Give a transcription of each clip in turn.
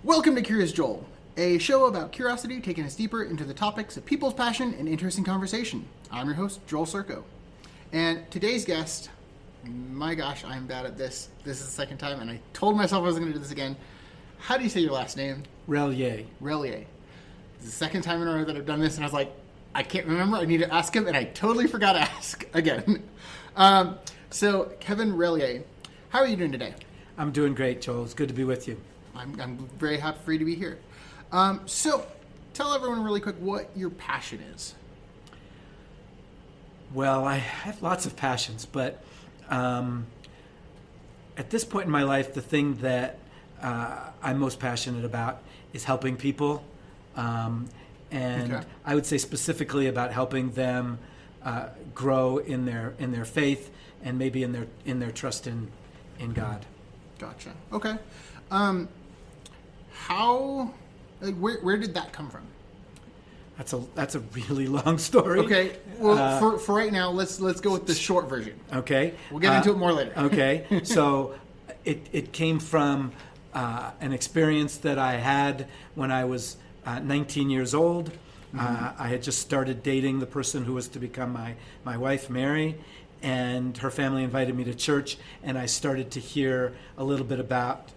Welcome to Curious Joel, a show about curiosity taking us deeper into the topics of people's passion and interesting conversation. I'm your host, Joel Circo. And today's guest, my gosh, I'm bad at this. This is the second time, and I told myself I wasn't going to do this again. How do you say your last name? Relyea. Relyea. It's the second time in a row that I've done this, and I was like, I can't remember. I need to ask him, and I totally forgot to ask again. So, Kevin Relyea, how are you doing today? I'm doing great, Joel. It's good to be with you. I'm very happy for you to be here. So, tell everyone really quick what your passion is. Well, I have lots of passions, but at this point in my life, the thing that I'm most passionate about is helping people. And Okay. I would say specifically about helping them grow in their faith and maybe in their trust in God. Gotcha. Okay. Where did that come from? That's a really long story. Okay. Well, for right now, let's go with the short version. Okay. We'll get into it more later. Okay. So it came from an experience that I had when I was 19 years old. I had just started dating the person who was to become my wife, Mary, and her family invited me to church, and I started to hear a little bit about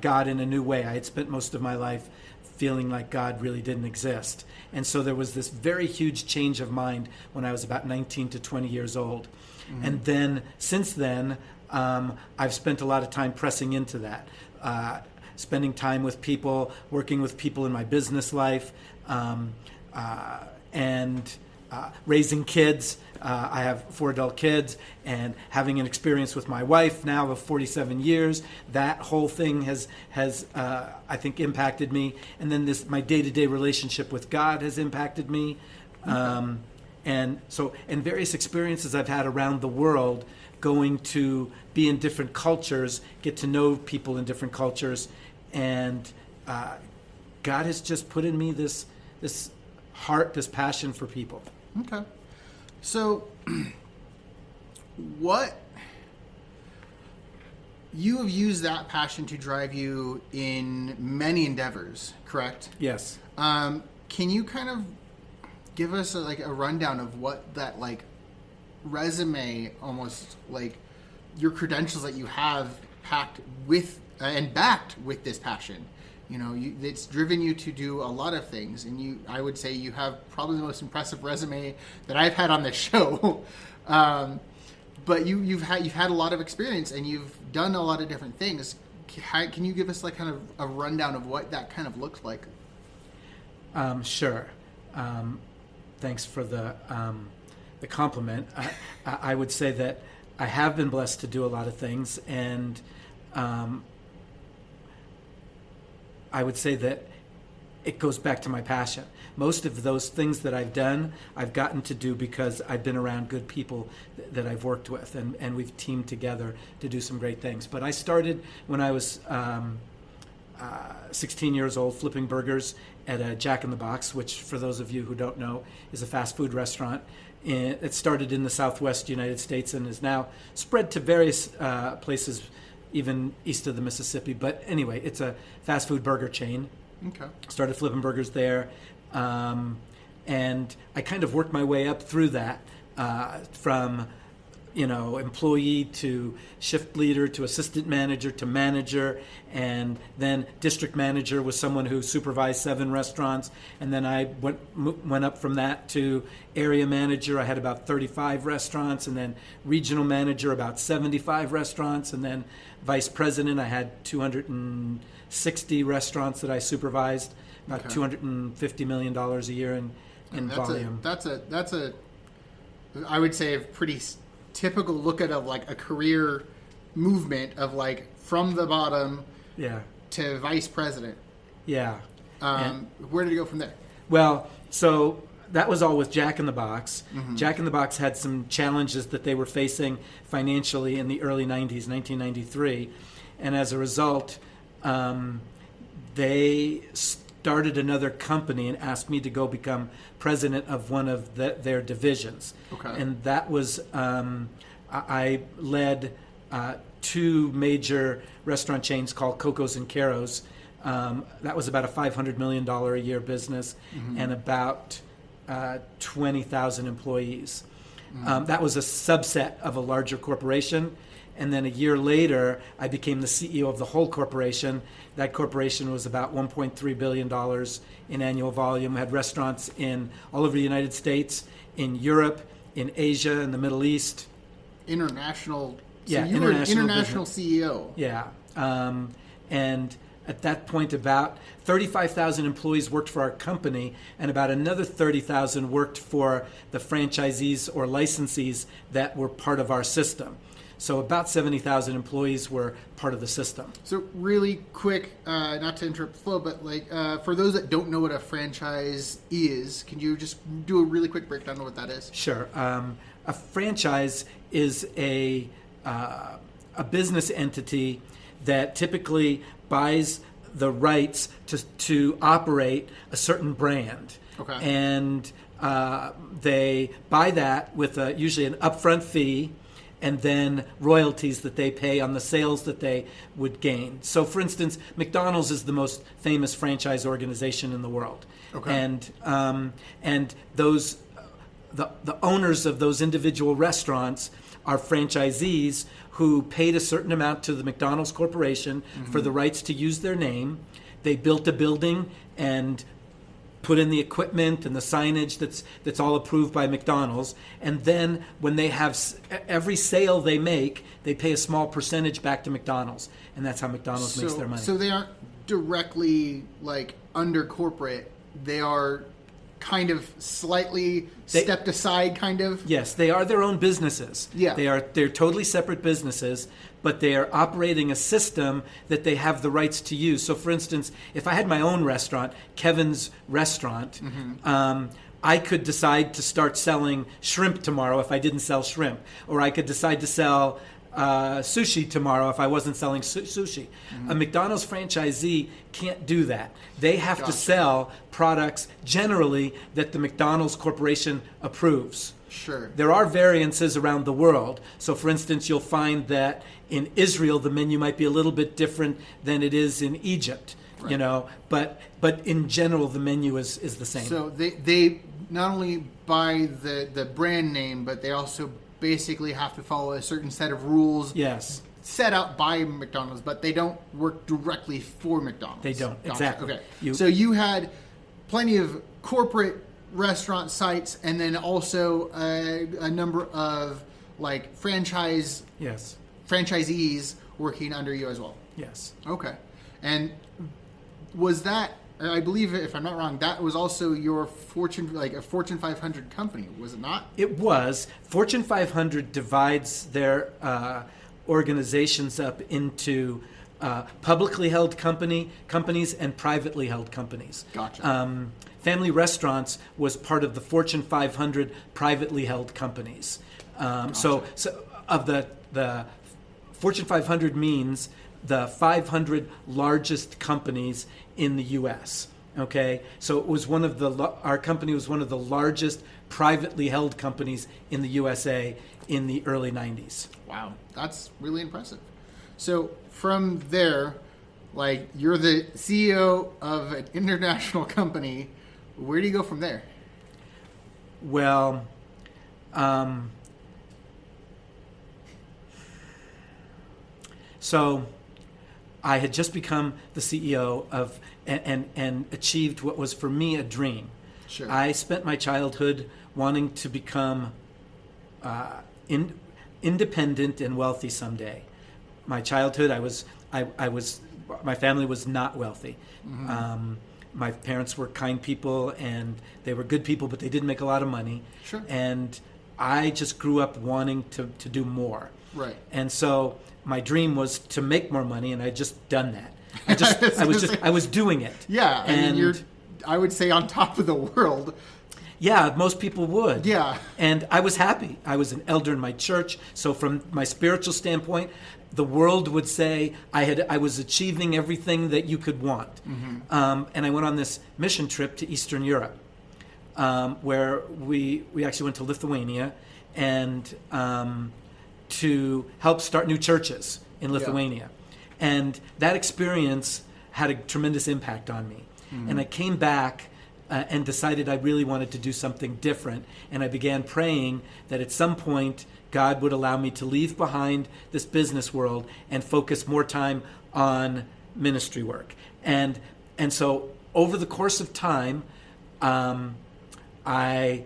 God in a new way. I had spent most of my life feeling like God really didn't exist. And so there was this very huge change of mind when I was about 19 to 20 years old. And then, since then, I've spent a lot of time pressing into that, spending time with people, working with people in my business life, and raising kids. I have 4 adult kids, and having an experience with my wife now of 47 years. That whole thing has I think impacted me. And then my day-to-day relationship with God has impacted me. And various experiences I've had around the world, going to be in different cultures, get to know people in different cultures, and God has just put in me this heart, this passion for people. Okay. So, what you have used that passion to drive you in many endeavors, correct? Yes. Can you kind of give us a rundown of what that resume, almost like your credentials that you have packed with and backed with this passion? You know, it's driven you to do a lot of things, and I would say you have probably the most impressive resume that I've had on this show. But you've had a lot of experience, and you've done a lot of different things. Can you give us kind of a rundown of what that kind of looks like? Sure. Thanks for the compliment. I would say that I have been blessed to do a lot of things, and I would say that it goes back to my passion. Most of those things that I've done, I've gotten to do because I've been around good people that I've worked with, and we've teamed together to do some great things. But I started when I was 16 years old, flipping burgers at a Jack in the Box, which, for those of you who don't know, is a fast food restaurant. It started in the Southwest United States and is now spread to various places, even east of the Mississippi. But anyway, it's a fast food burger chain. Okay. Started flipping burgers there. And I kind of worked my way up through that, from employee to shift leader to assistant manager to manager, and then district manager was someone who supervised 7 restaurants, and then I went up from that to area manager. I had about 35 restaurants, and then regional manager, about 75 restaurants, and then vice president. I had 260 restaurants that I supervised, about $250 million a year in volume. That's a I would say a pretty typical look at a career movement of from the bottom to vice president. Yeah. Where did it go from there? Well, so that was all with Jack in the Box. Mm-hmm. Jack in the Box had some challenges that they were facing financially in the early 90s, 1993. And as a result, they started another company and asked me to go become president of one of their divisions. Okay. And that was, I led 2 major restaurant chains called Coco's and Caro's, That was about a $500 million a year business and about 20,000 employees. That was a subset of a larger corporation. And then a year later, I became the CEO of the whole corporation. That corporation was about $1.3 billion in annual volume, had restaurants in all over the United States, in Europe, in Asia, in the Middle East. International. So Yeah, you were an international international business. CEO. Yeah. And at that point, about 35,000 employees worked for our company, and about another 30,000 worked for the franchisees or licensees that were part of our system. So about 70,000 employees were part of the system. So really quick, not to interrupt the flow, but like for those that don't know what a franchise is, can you just do a really quick breakdown of what that is? Sure. A franchise is a business entity that typically buys the rights to operate a certain brand. Okay. And they buy that with usually an upfront fee and then royalties that they pay on the sales that they would gain. So, for instance, McDonald's is the most famous franchise organization in the world. Okay. And those the owners of those individual restaurants are franchisees who paid a certain amount to the McDonald's Corporation for the rights to use their name. They built a building and put in the equipment and the signage that's all approved by McDonald's. And then when they have every sale they make, they pay a small percentage back to McDonald's. And that's how McDonald's makes their money. So they aren't directly like under corporate. They are kind of slightly stepped aside, kind of. Yes, they are their own businesses. Yeah. They're totally separate businesses, but they are operating a system that they have the rights to use. So, for instance, if I had my own restaurant, Kevin's Restaurant, I could decide to start selling shrimp tomorrow if I didn't sell shrimp, or I could decide to sell sushi tomorrow if I wasn't selling sushi. A McDonald's franchisee can't do that. They have to sell products generally that the McDonald's Corporation approves. Sure. There are variances around the world. So, for instance, you'll find that in Israel the menu might be a little bit different than it is in Egypt. Right. You know, but in general the menu is the same. So they not only buy the brand name, but they also basically have to follow a certain set of rules. Yes. Set out by McDonald's, but they don't work directly for McDonald's. They don't. Gotcha. Exactly. Okay. So you had plenty of corporate restaurant sites, and then also a number of like franchisees working under you as well. Yes. Okay. And was that, I believe, if I'm not wrong, that was also your Fortune 500 company, was it not? It was. Fortune 500 divides their organizations up into publicly held companies and privately held companies. Gotcha. Family Restaurants was part of the Fortune 500 privately held companies. So of the Fortune 500 means the 500 largest companies in the U.S. Okay, so it was our company was one of the largest privately held companies in the USA in the early 90s. Wow, that's really impressive. So from there, like you're the CEO of an international company. Where do you go from there? Well, so I had just become the CEO of and achieved what was for me a dream. Sure. I spent my childhood wanting to become independent and wealthy someday. My childhood, my family was not wealthy. My parents were kind people and they were good people, but they didn't make a lot of money. Sure. And I just grew up wanting to do more. Right. And so my dream was to make more money, and I'd just done that. I was doing it. Yeah, I mean, you're, I would say, on top of the world. Yeah, most people would. Yeah. And I was happy. I was an elder in my church, so from my spiritual standpoint, the world would say I was achieving everything that you could want. And I went on this mission trip to Eastern Europe, where we actually went to Lithuania and to help start new churches in Lithuania. And that experience had a tremendous impact on me. And I came back and decided I really wanted to do something different. And I began praying that at some point God would allow me to leave behind this business world and focus more time on ministry work. And so over the course of time, I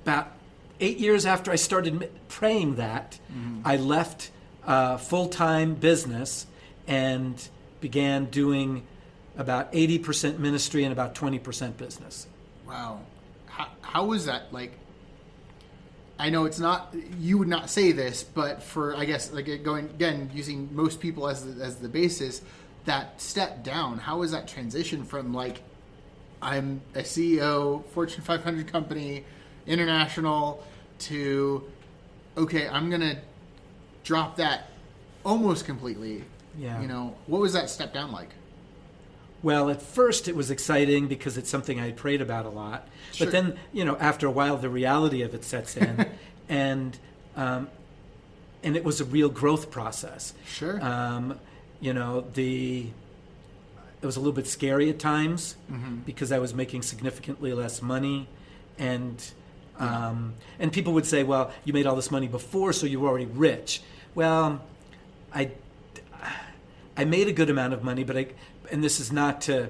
about 8 years after I started praying that, I left full-time business and began doing about 80% ministry and about 20% business. Wow. How was that? Like, I know it's not, you would not say this, but for, I guess, like going, again, using most people as the basis, that step down, how was that transition from like, I'm a CEO, Fortune 500 company, international, to, okay, I'm going to drop that almost completely. Yeah. You know, what was that step down like? Well, at first it was exciting because it's something I had prayed about a lot. Sure. But then, after a while, the reality of it sets in, and it was a real growth process. Sure. It was a little bit scary at times because I was making significantly less money, and people would say, "Well, you made all this money before, so you were already rich." Well, I made a good amount of money, but this is not to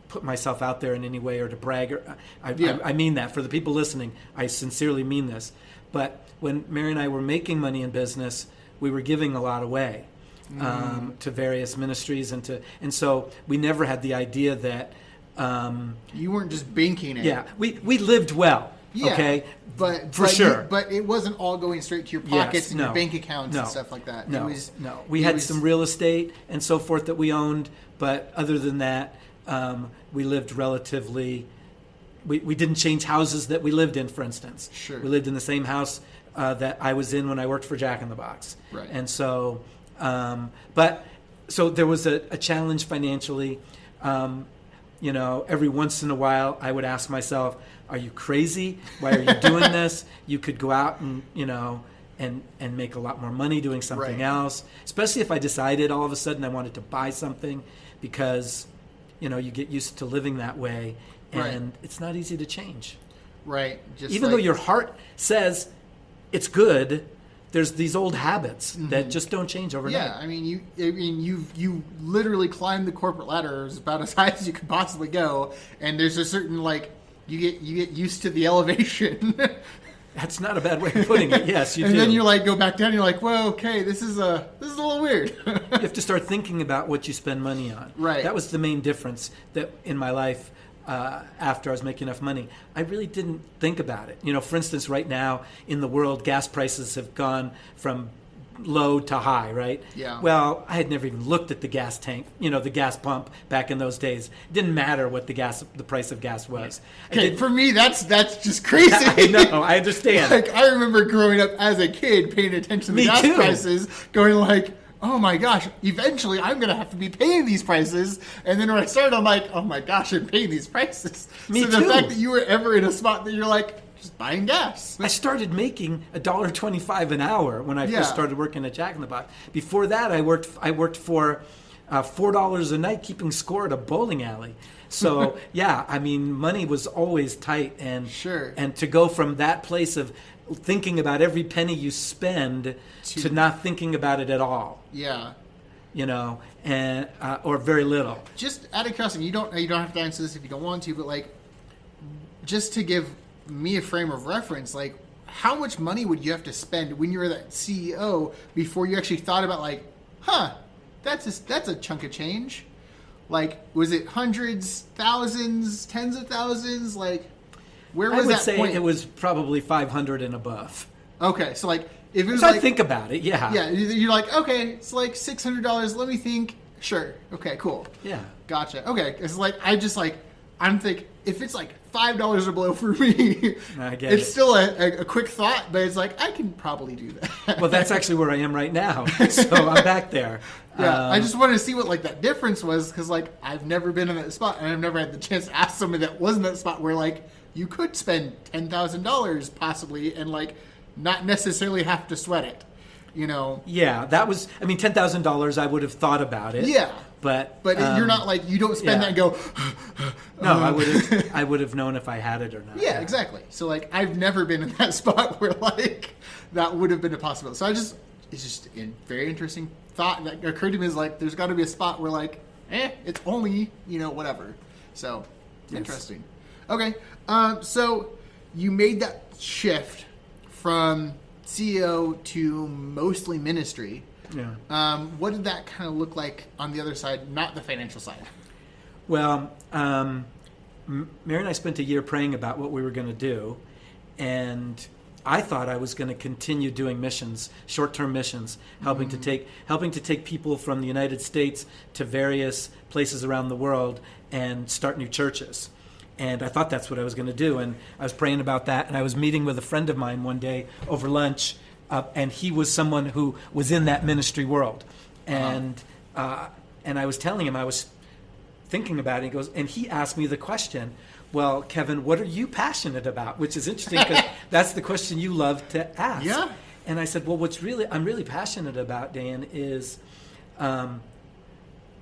put myself out there in any way or to brag. I mean that for the people listening. I sincerely mean this. But when Mary and I were making money in business, we were giving a lot away to various ministries, and so we never had the idea that you weren't just banking it. Yeah, we lived well. Yeah, okay, but sure. But it wasn't all going straight to your pockets and your bank accounts and No. stuff like that. No, It was, we had some real estate and so forth that we owned, but other than that, we lived relatively. We didn't change houses that we lived in, for instance. Sure. We lived in the same house that I was in when I worked for Jack in the Box. Right. And so, so there was a challenge financially. Every once in a while, I would ask myself, "Are you crazy? Why are you doing this? You could go out and and make a lot more money doing something else." Especially if I decided all of a sudden I wanted to buy something, because you get used to living that way, and it's not easy to change. Right. Even though your heart says it's good, there's these old habits that just don't change overnight. Yeah, I mean, you literally climbed the corporate ladder as about as high as you could possibly go, and there's a certain you get used to the elevation. That's not a bad way of putting it. Yes, you do. And then you go back down. And you're like, "Whoa, okay, this is a little weird." You have to start thinking about what you spend money on. Right. That was the main difference that in my life. After I was making enough money, I really didn't think about it. For instance, right now in the world, gas prices have gone from low to high, right? Yeah. Well, I had never even looked at the gas tank, the gas pump back in those days. It didn't matter what the price of gas was. Okay, for me, that's just crazy. I know, I understand. I remember growing up as a kid, paying attention to the gas prices, going oh my gosh, eventually I'm going to have to be paying these prices. And then when I started, I'm like, oh my gosh, I'm paying these prices. Me so too. the fact that you were ever in a spot that you're just buying gas. I started making $1.25 an hour when I first started working at Jack in the Box. Before that, I worked for $4 a night keeping score at a bowling alley. So money was always tight, and Sure. And to go from that place of thinking about every penny you spend to not thinking about it at all. Yeah. And or very little. Just out of curiosity, you don't have to answer this if you don't want to, but just to give me a frame of reference, how much money would you have to spend when you were that CEO before you actually thought about that's a chunk of change? Was it hundreds, thousands, tens of thousands? Where was that point? I would say it was probably 500 and above. Okay, so if it was I think about it, yeah. Yeah, you're okay, it's $600. Let me think. Sure. Okay, cool. Yeah. Gotcha. Okay, it's I'm thinking if it's $5 or below for me, I get it's still a quick thought, but it's I can probably do that. Well, that's actually where I am right now, so I'm back there. Yeah, I just wanted to see what that difference was, because I've never been in that spot, and I've never had the chance to ask somebody that was in that spot where you could spend $10,000 possibly and not necessarily have to sweat it. you know. Yeah, that was, I mean, $10,000, I would have thought about it. Yeah. But you're not like, you don't spend that and go, no, I would have known if I had it or not. yeah, exactly. So like, I've never been in that spot where like that would have been a possibility. So it's just a very interesting thought that occurred to me, is like, there's got to be a spot where like, it's only, you know, whatever. So interesting. Okay. So you made that shift from CEO to mostly ministry. Yeah. What did that kind of look like on the other side, not the financial side? Well, Mary and I spent a year praying about what we were going to do, and I thought I was going to continue doing missions, short-term missions, helping to take people from the United States to various places around the world and start new churches. And I thought that's what I was going to do, and I was praying about that, and I was meeting with a friend of mine one day over lunch, and he was someone who was in that ministry world, and I was telling him I was thinking about it. And he asked me the question, "Well, Kevin, what are you passionate about?" Which is interesting because that's the question you love to ask. Yeah. And I said, "Well, I'm really passionate about, Dan, is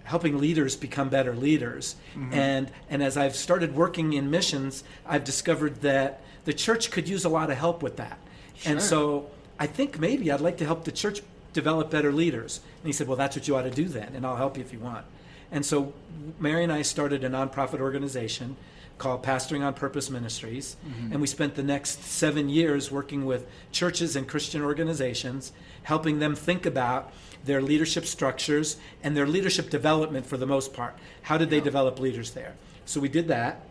helping leaders become better leaders." And as I've started working in missions, I've discovered that the church could use a lot of help with that. Sure. And so I think maybe I'd like to help the church develop better leaders. And he said, "Well, that's what you ought to do then, and I'll help you if you want." And so Mary and I started a nonprofit organization called Pastoring on Purpose Ministries, and we spent the next 7 years working with churches and Christian organizations, helping them think about their leadership structures and their leadership development for the most part. How did they develop leaders there? So we did that.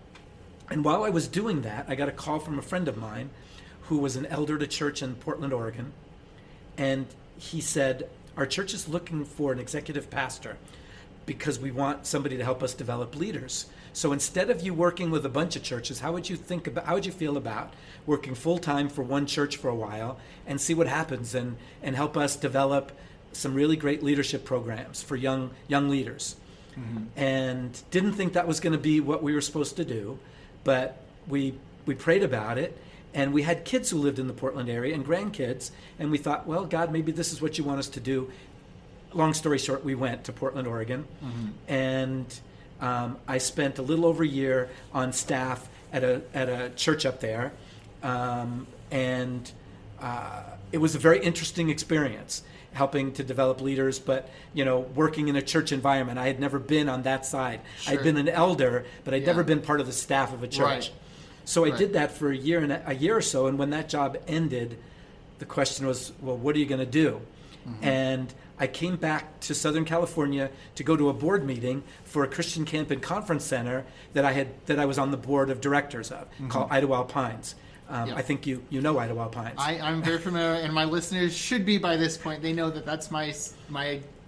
And while I was doing that, I got a call from a friend of mine who was an elder at a church in Portland, Oregon. And he said, "Our church is looking for an executive pastor because we want somebody to help us develop leaders. So instead of you working with a bunch of churches, how would you feel about working full time for one church for a while and see what happens and help us develop some really great leadership programs for young leaders?" And didn't think that was going to be what we were supposed to do, but we prayed about it. And we had kids who lived in the Portland area and grandkids, and we thought, well, God, maybe this is what you want us to do. Long story short, we went to Portland, Oregon, and I spent a little over a year on staff at a church up there, and it was a very interesting experience, helping to develop leaders, but working in a church environment. I had never been on that side. Sure. I'd been an elder, but I'd never been part of the staff of a church. Right. So I did that for a year or so, and when that job ended, the question was, well, what are you going to do? And I came back to Southern California to go to a board meeting for a Christian camp and conference center that I was on the board of directors of, called Iacocca Pines. I think you know Iacocca Pines. I'm very familiar, and my listeners should be by this point. They know that that's my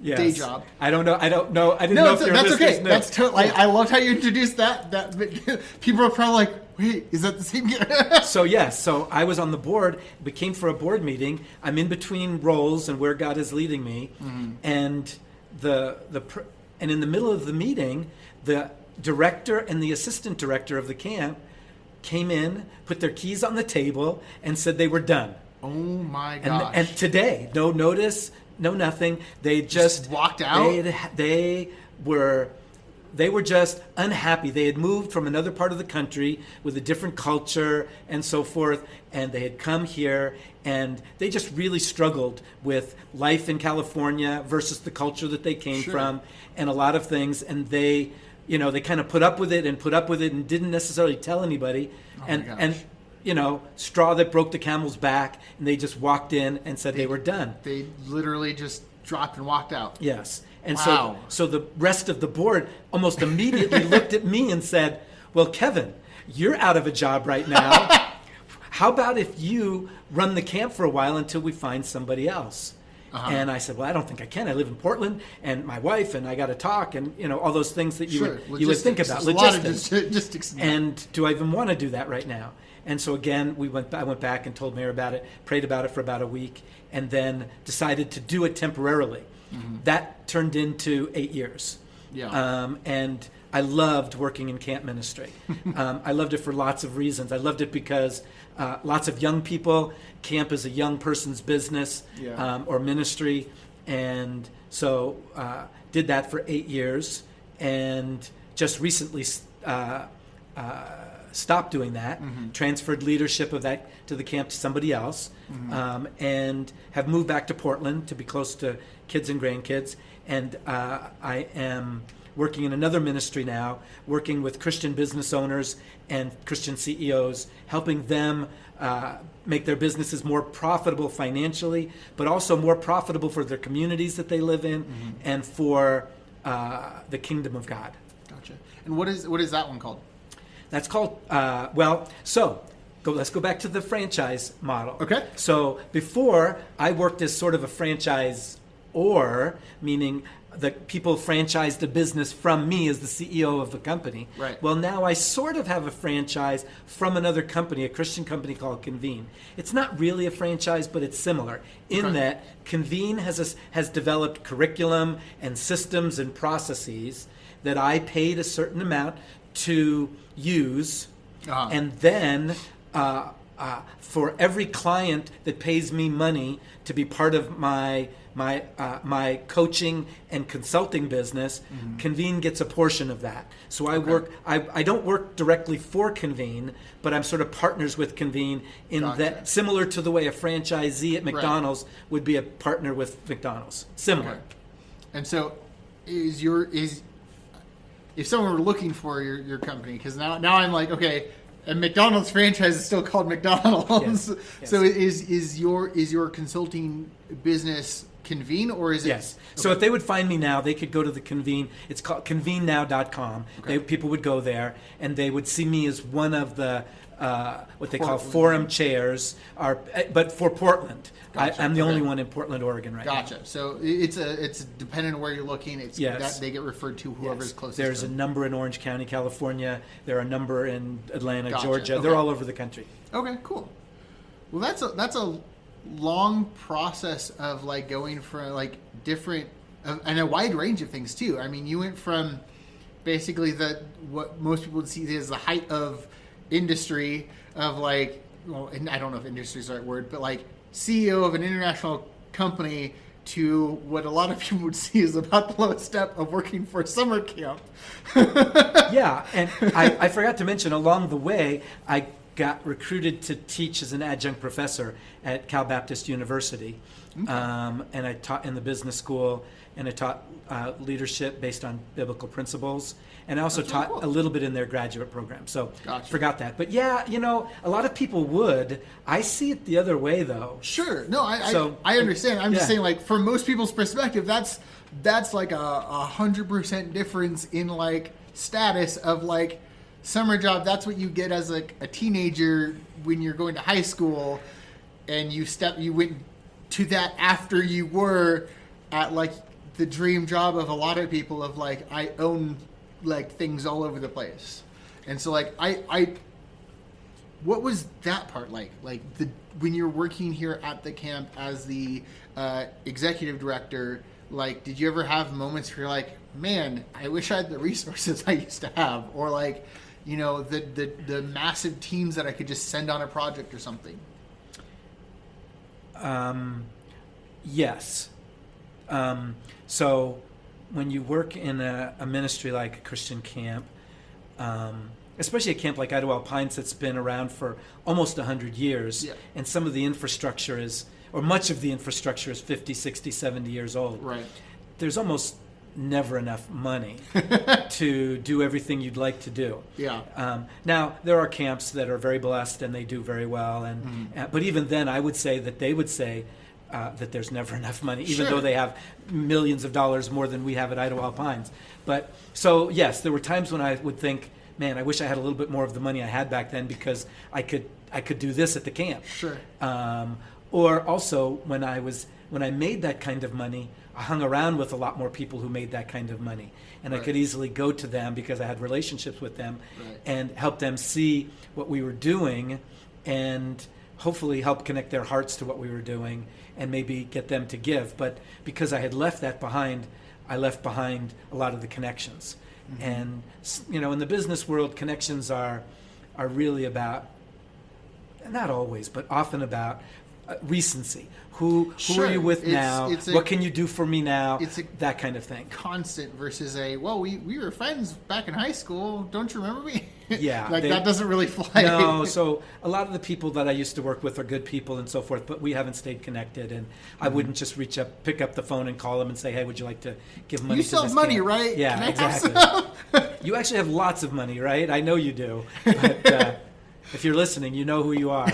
Yes. day job. I don't know. I didn't know if your that's listeners okay. knew. That's totally. I loved how you introduced that. People are probably like, "Wait, is that the same guy?" So I was on the board. We came for a board meeting. I'm in between roles and where God is leading me, and and in the middle of the meeting, the director and the assistant director of the camp came in, put their keys on the table, and said they were done. Oh my gosh! And today, no notice, no nothing. They just walked out. They were just unhappy. They had moved from another part of the country with a different culture and so forth, and they had come here, and they just really struggled with life in California versus the culture that they came from, and a lot of things. And they kind of put up with it and didn't necessarily tell anybody. And straw that broke the camel's back, and they just walked in and said they were done. They literally just dropped and walked out. Yes. And wow. so the rest of the board almost immediately looked at me and said, "Well, Kevin, you're out of a job right now. How about if you run the camp for a while until we find somebody else?" And I said, "Well, I don't think I can. I live in Portland, and my wife, and I got to talk, and all those things that you would think about. There's Logistics. A lot of logistics. And do I even want to do that right now?" And so again, I went back and told Mary about it, prayed about it for about a week, and then decided to do it temporarily. That turned into 8 years. Yeah. And I loved working in camp ministry. I loved it for lots of reasons. I loved it because lots of young people, camp is a young person's business or ministry. And so did that for 8 years and just recently stopped doing that, transferred leadership of that to the camp to somebody else, and have moved back to Portland to be close to kids and grandkids. And I am working in another ministry now, working with Christian business owners and Christian CEOs, helping them make their businesses more profitable financially, but also more profitable for their communities that they live in and for the kingdom of God. Gotcha. And what is that one called? That's called, let's go back to the franchise model. Okay. So before, I worked as sort of a franchisor, meaning the people franchised the business from me as the CEO of the company. Right. Well, now I sort of have a franchise from another company, a Christian company called Convene. It's not really a franchise, but it's similar in that Convene has developed curriculum and systems and processes that I paid a certain amount to use, and then for every client that pays me money to be part of my coaching and consulting business, Convene gets a portion of that. So I don't work directly for Convene, but I'm sort of partners with Convene in that, similar to the way a franchisee at McDonald's would be a partner with McDonald's. Similar. Okay. And so if someone were looking for your company, because now I'm like, okay, a McDonald's franchise is still called McDonald's. Yes. So is your consulting business Convene, or is it? Yes. Okay. So if they would find me now, they could go to the Convene. It's called Convenenow.com. Okay. People would go there and they would see me as one of the what they call forum chairs, but for Portland. Gotcha. I'm the only one in Portland, Oregon right now. Gotcha. So it's dependent on where you're looking. It's that they get referred to whoever's closest. There's a number in Orange County, California. There are a number in Atlanta, Georgia. Okay. They're all over the country. Okay, cool. Well, that's a long process of like going from like different and a wide range of things too. I mean, you went from basically what most people would see as the height of industry of like, well, and I don't know if industry is the right word, but like CEO of an international company to what a lot of people would see as about the lowest step of working for a summer camp. Yeah, and I forgot to mention along the way, I got recruited to teach as an adjunct professor at Cal Baptist University. Okay. And I taught in the business school, and I taught leadership based on biblical principles. And I also taught a little bit in their graduate program. So forgot that. But yeah, a lot of people would. I see it the other way, though. Sure. No, I understand. I'm just saying, like, from most people's perspective, that's like a 100% difference in, like, status of, like, summer job. That's what you get as, like, a teenager when you're going to high school, and you went to that after you were at, like, the dream job of a lot of people of, like, I own like things all over the place. And so like I what was that part like when you're working here at the camp as the executive director, like did you ever have moments where you're like, man, I wish I had the resources I used to have, or like the massive teams that I could just send on a project or something? Yes. So when you work in a ministry like a Christian camp, especially a camp like Idaho Pines that's been around for almost 100 years, and some of the infrastructure much of the infrastructure is 50, 60, 70 years old. Right. There's almost never enough money to do everything you'd like to do. Yeah. Now, there are camps that are very blessed and they do very well, but even then I would say that they would say, that there's never enough money, even though they have millions of dollars more than we have at Idaho Pines. But so yes, there were times when I would think, man, I wish I had a little bit more of the money I had back then because I could do this at the camp. Sure. Or also when I made that kind of money, I hung around with a lot more people who made that kind of money, and I could easily go to them because I had relationships with them and help them see what we were doing, and hopefully help connect their hearts to what we were doing and maybe get them to give. But because I had left that behind, I left behind a lot of the connections. And in the business world, connections are really about, not always, but often about recency. Who are you with now? What can you do for me now? That kind of thing. Constant versus we were friends back in high school. Don't you remember me? Yeah. That doesn't really fly. No, so a lot of the people that I used to work with are good people and so forth, but we haven't stayed connected. And I wouldn't just pick up the phone and call them and say, hey, would you like to give money to this You still have money, camp? right? Yeah, Can I exactly. have some? You actually have lots of money, right? I know you do. But if you're listening, you know who you are.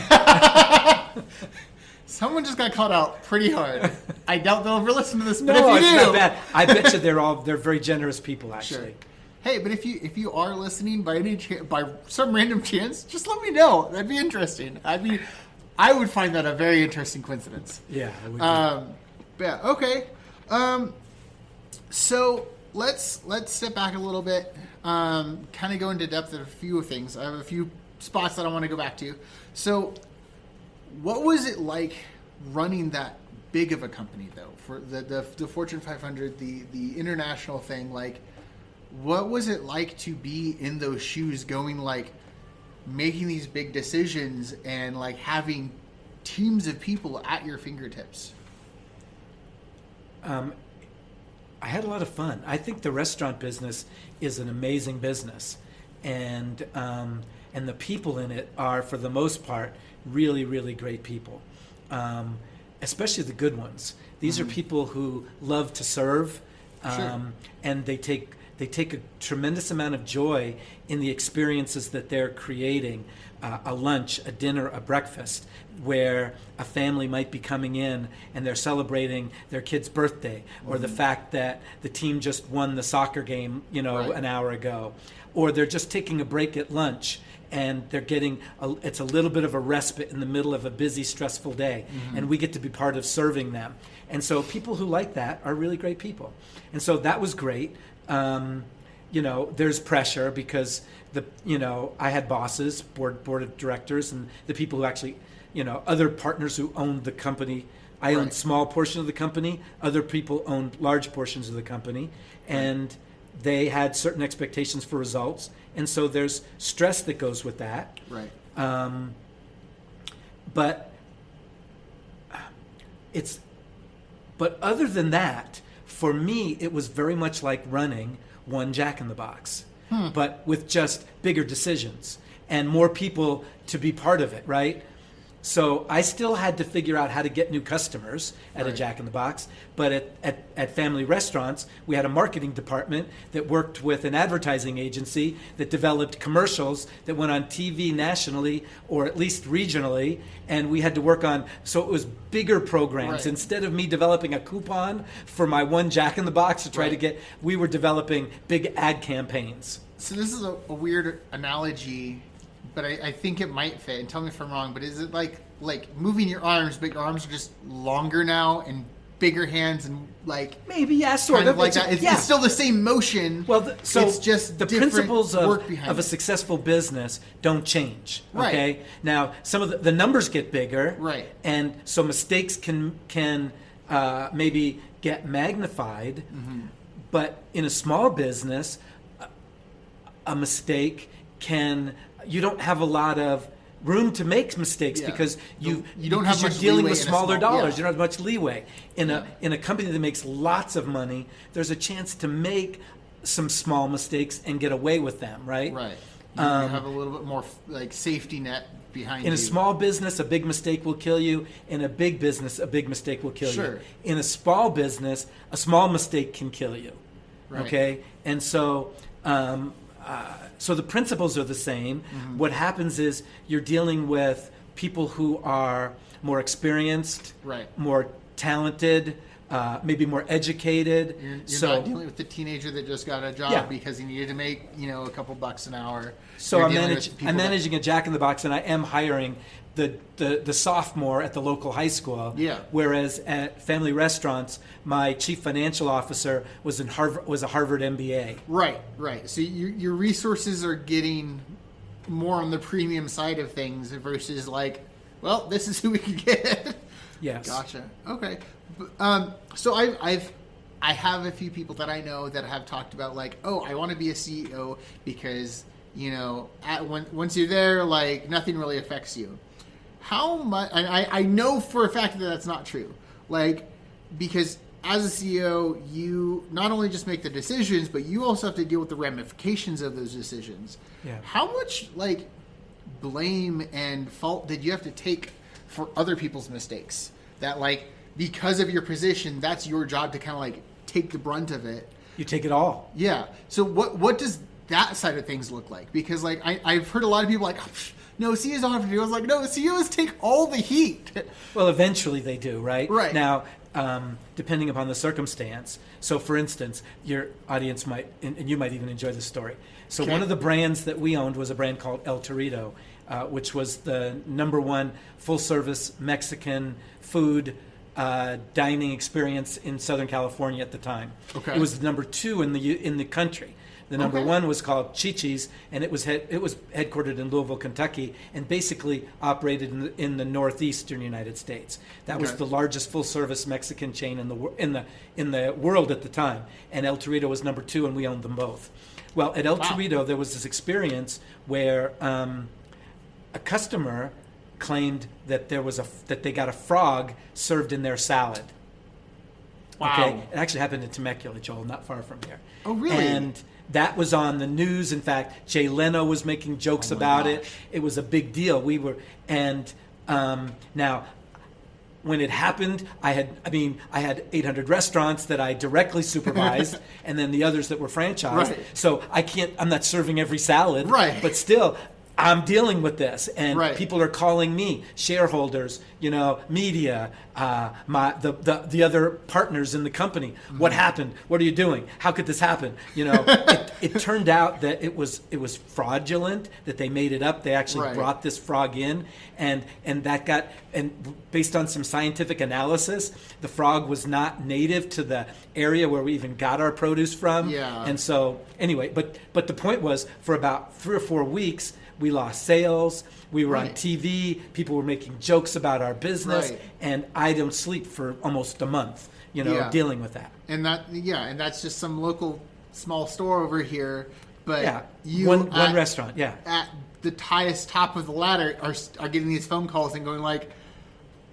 Someone just got called out pretty hard. I doubt they'll ever listen to this, but No, if you it's do, not bad. I bet you they're very generous people, actually. Sure. Hey, but if you are listening by some random chance, just let me know. That'd be interesting. I would find that a very interesting coincidence. Yeah, it would be. Yeah. Okay. So let's step back a little bit. Kind of go into depth of a few things. I have a few spots that I want to go back to. So, what was it like running that big of a company, though, for the Fortune 500, the international thing? Like, what was it like to be in those shoes, going making these big decisions and having teams of people at your fingertips? I had a lot of fun. I think the restaurant business is an amazing business, and the people in it are, for the most part, really, really great people, especially the good ones. These are people who love to serve, and they take a tremendous amount of joy in the experiences that they're creating. A lunch, a dinner, a breakfast, where a family might be coming in and they're celebrating their kid's birthday, or the fact that the team just won the soccer game, an hour ago, or they're just taking a break at lunch and they're getting it's a little bit of a respite in the middle of a busy, stressful day, and we get to be part of serving them. And so people who like that are really great people. And so that was great. There's pressure because I had bosses, board of directors, and the people who actually, other partners who owned the company. I owned small portion of the company. Other people owned large portions of the company, and they had certain expectations for results. And so there's stress that goes with that. Right. But other than that, for me, it was very much like running one Jack in the Box, but with just bigger decisions and more people to be part of it, right? So I still had to figure out how to get new customers at a Jack in the Box, but at Family Restaurants, we had a marketing department that worked with an advertising agency that developed commercials that went on TV nationally or at least regionally, and we had to work on, so it was bigger programs. Right. Instead of me developing a coupon for my one Jack in the Box to try to get, we were developing big ad campaigns. So this is a weird analogy, but I think it might fit, and tell me if I'm wrong, but is it like moving your arms, but your arms are just longer now and bigger hands and maybe, yeah, sort kind of of like that? It's still the same motion. Well, so it's just the different principles work behind of a successful business don't change. Right. Okay. Now, some of the numbers get bigger, right? And so mistakes can maybe get magnified, but in a small business, a mistake you don't have a lot of room to make mistakes because you don't have you're much dealing leeway with in smaller dollars. yeah. You don't have much leeway in a company that makes lots of money. There's a chance to make some small mistakes and get away with them, right? Right. You have a little bit more safety net behind you. In a small business, a big mistake will kill you. In a big business, a big mistake will kill you. In a small business, a small mistake can kill you. Right. Okay, and so. So the principles are the same. What happens is you're dealing with people who are more experienced, more talented, maybe more educated. You're not dealing with the teenager that just got a job because he needed to make a couple bucks an hour. So I'm managing a Jack in the Box, and I am hiring the sophomore at the local high school. Yeah. Whereas at Family Restaurants, my chief financial officer was a Harvard MBA. Right. So your resources are getting more on the premium side of things versus this is who we can get. Yes. Gotcha. Okay. So I've I have a few people that I know that have talked about like, oh, I want to be a CEO because, you know, once you're there, like nothing really affects you. How much? And I know for a fact that that's not true. Like, because as a CEO, you not only just make the decisions, but you also have to deal with the ramifications of those decisions. Yeah. How much like blame and fault did you have to take for other people's mistakes? That like, because of your position, that's your job to kind of like take the brunt of it. You take it all. Yeah. So what does that side of things look like? Because like I've heard a lot of people like, oh, no, CEOs don't have to do it. I was like, no, CEOs take all the heat. Well, eventually they do, right? Right. Now, depending upon the circumstance. So, for instance, your audience might, and you might even enjoy this story. So, Okay. one of the brands that we owned was a brand called El Torito, which was the #1 full-service Mexican food dining experience in Southern California at the time. Okay. It was the #2 in the country. The number Okay. one was called Chi-Chi's, and it was headquartered in Louisville, Kentucky, and basically operated in the northeastern United States. That was Okay. the largest full-service Mexican chain in the world at the time. And El Torito was #2, and we owned them both. Well, at El Wow. Torito, there was this experience where a customer claimed that that they got a frog served in their salad. Wow. Okay, it actually happened in Temecula, Joel, not far from here. Oh, really? And that was on the news. In fact, Jay Leno was making jokes Oh my about it. gosh. It was a big deal. Now, when it happened, I had 800 restaurants that I directly supervised, and then the others that were franchised. Right. So I'm not serving every salad, Right. but still, I'm dealing with this, and Right. people are calling me, shareholders, media, the other partners in the company. Mm-hmm. What happened? What are you doing? How could this happen? It turned out that it was fraudulent, that they made it up. They actually Right. brought this frog in, and based on some scientific analysis, the frog was not native to the area where we even got our produce from. Yeah. And so anyway, but the point was, for about 3 or 4 weeks, we lost sales. We were on Right. TV. People were making jokes about our business, Right. and I didn't sleep for almost a month. Yeah. Dealing with that. And that's just some local small store over here. But Yeah, you one at, restaurant. Yeah. at the highest top of the ladder are getting these phone calls and going like,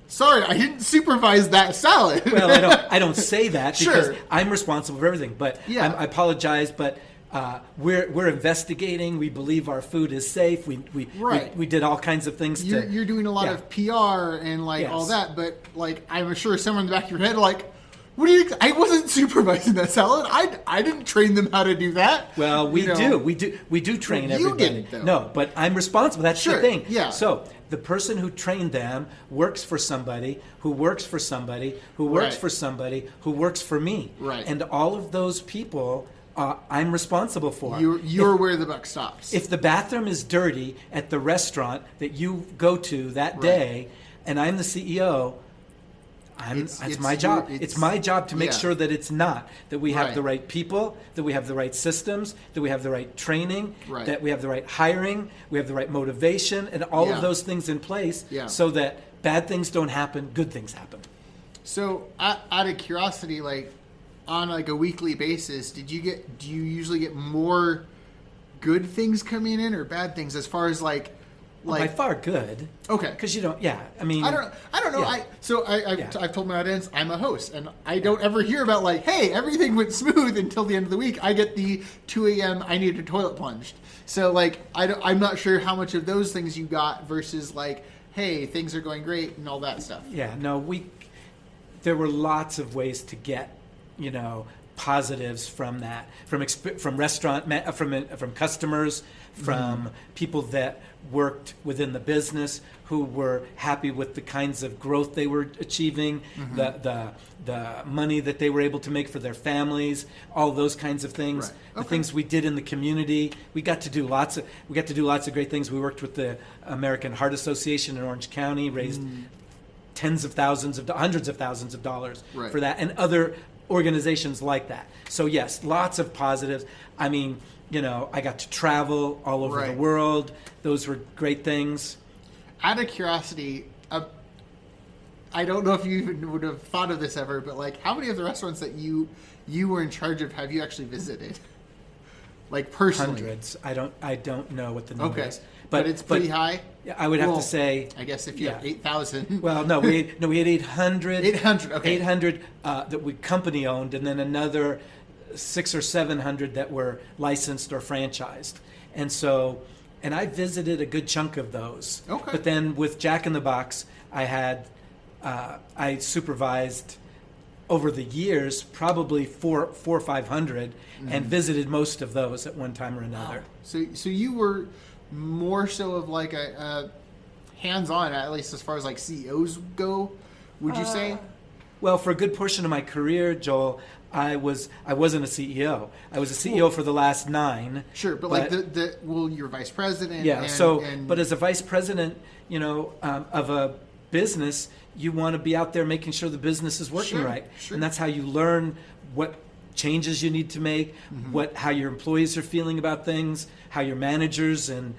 sorry, I didn't supervise that salad. Well, I don't say that because Sure. I'm responsible for everything. But Yeah. I apologize. But we're investigating. We believe our food is safe. Right. We did all kinds of things. You're doing a lot Yeah. of PR and like Yes. all that, but like I'm sure someone in the back of your head like, what do you? I wasn't supervising that salad. I didn't train them how to do that. Well, we do train You everybody. didn't, though. No, but I'm responsible. That's Sure, the thing. yeah. So the person who trained them works for somebody who works for somebody who works Right. for somebody who works for me. Right. And all of those people, I'm responsible for. You're where the buck stops. If the bathroom is dirty at the restaurant that you go to that Right. day, and I'm the CEO, it's my job. It's my job to make yeah. sure that it's not. That we have Right. the right people, that we have the right systems, that we have the right training, Right. that we have the right hiring, we have the right motivation, and all Yeah. of those things in place Yeah. so that bad things don't happen, good things happen. So, out of curiosity, like on like a weekly basis, do you usually get more good things coming in or bad things as far as like By far good. okay. Because you don't, yeah. I mean, I don't know. Yeah. I've told my audience I'm a host, and I don't ever hear about like, hey, everything went smooth until the end of the week. I get the 2 a.m. I need a toilet plunged. So like, I'm not sure how much of those things you got versus like, hey, things are going great and all that stuff. Yeah, no, there were lots of ways to get, positives from that, from restaurant, from customers, from people that worked within the business who were happy with the kinds of growth they were achieving, the money that they were able to make for their families, all those kinds of things. Right. The Okay. things we did in the community. We got to do lots of great things. We worked with the American Heart Association in Orange County, raised hundreds of thousands of dollars Right. for that, and other organizations like that. So yes, lots of positives. I mean, I got to travel all over the Right. world. Those were great things. Out of curiosity, I don't know if you even would have thought of this ever, but like, how many of the restaurants that you were in charge of have you actually visited? Like personally? Hundreds. I don't know what the number is. But it's pretty high. Yeah, I would have to say. I guess if you have 8,000. Well, no, we had 800. 800. Okay. 800 that we company owned, and then another 600 or 700 that were licensed or franchised. And I visited a good chunk of those. Okay. But then with Jack in the Box, I supervised over the years probably 400 or 500, and visited most of those at one time or another. Wow. So you were more so of like a hands-on, at least as far as like CEOs go, would you say? Well, for a good portion of my career, Joel, I wasn't a CEO. I was a CEO for the last 9. Sure, but like you're vice president. Yeah. But as a vice president, of a business, you want to be out there making sure the business is working right, and that's how you learn what changes you need to make, how your employees are feeling about things, how your managers and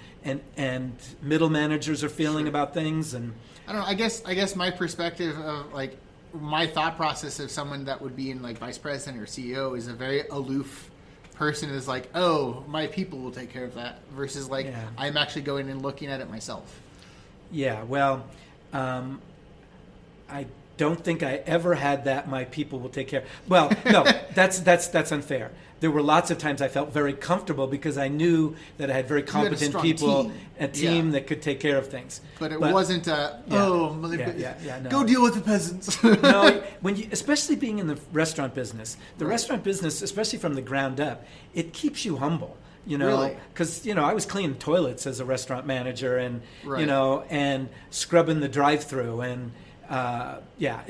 middle managers are feeling about things, and I don't know. I guess my perspective of like my thought process of someone that would be in like vice president or CEO is a very aloof person. Is like, oh, my people will take care of that, versus like I'm actually going and looking at it myself. Yeah. Well, I don't think I ever had that. My people will take care. Well, no, that's unfair. There were lots of times I felt very comfortable because I knew that I had very competent people, a team that could take care of things. But it wasn't no. Go deal with the peasants. No, especially being in the restaurant business, restaurant business, especially from the ground up, it keeps you humble. Because I was cleaning toilets as a restaurant manager, and and scrubbing the drive-through, and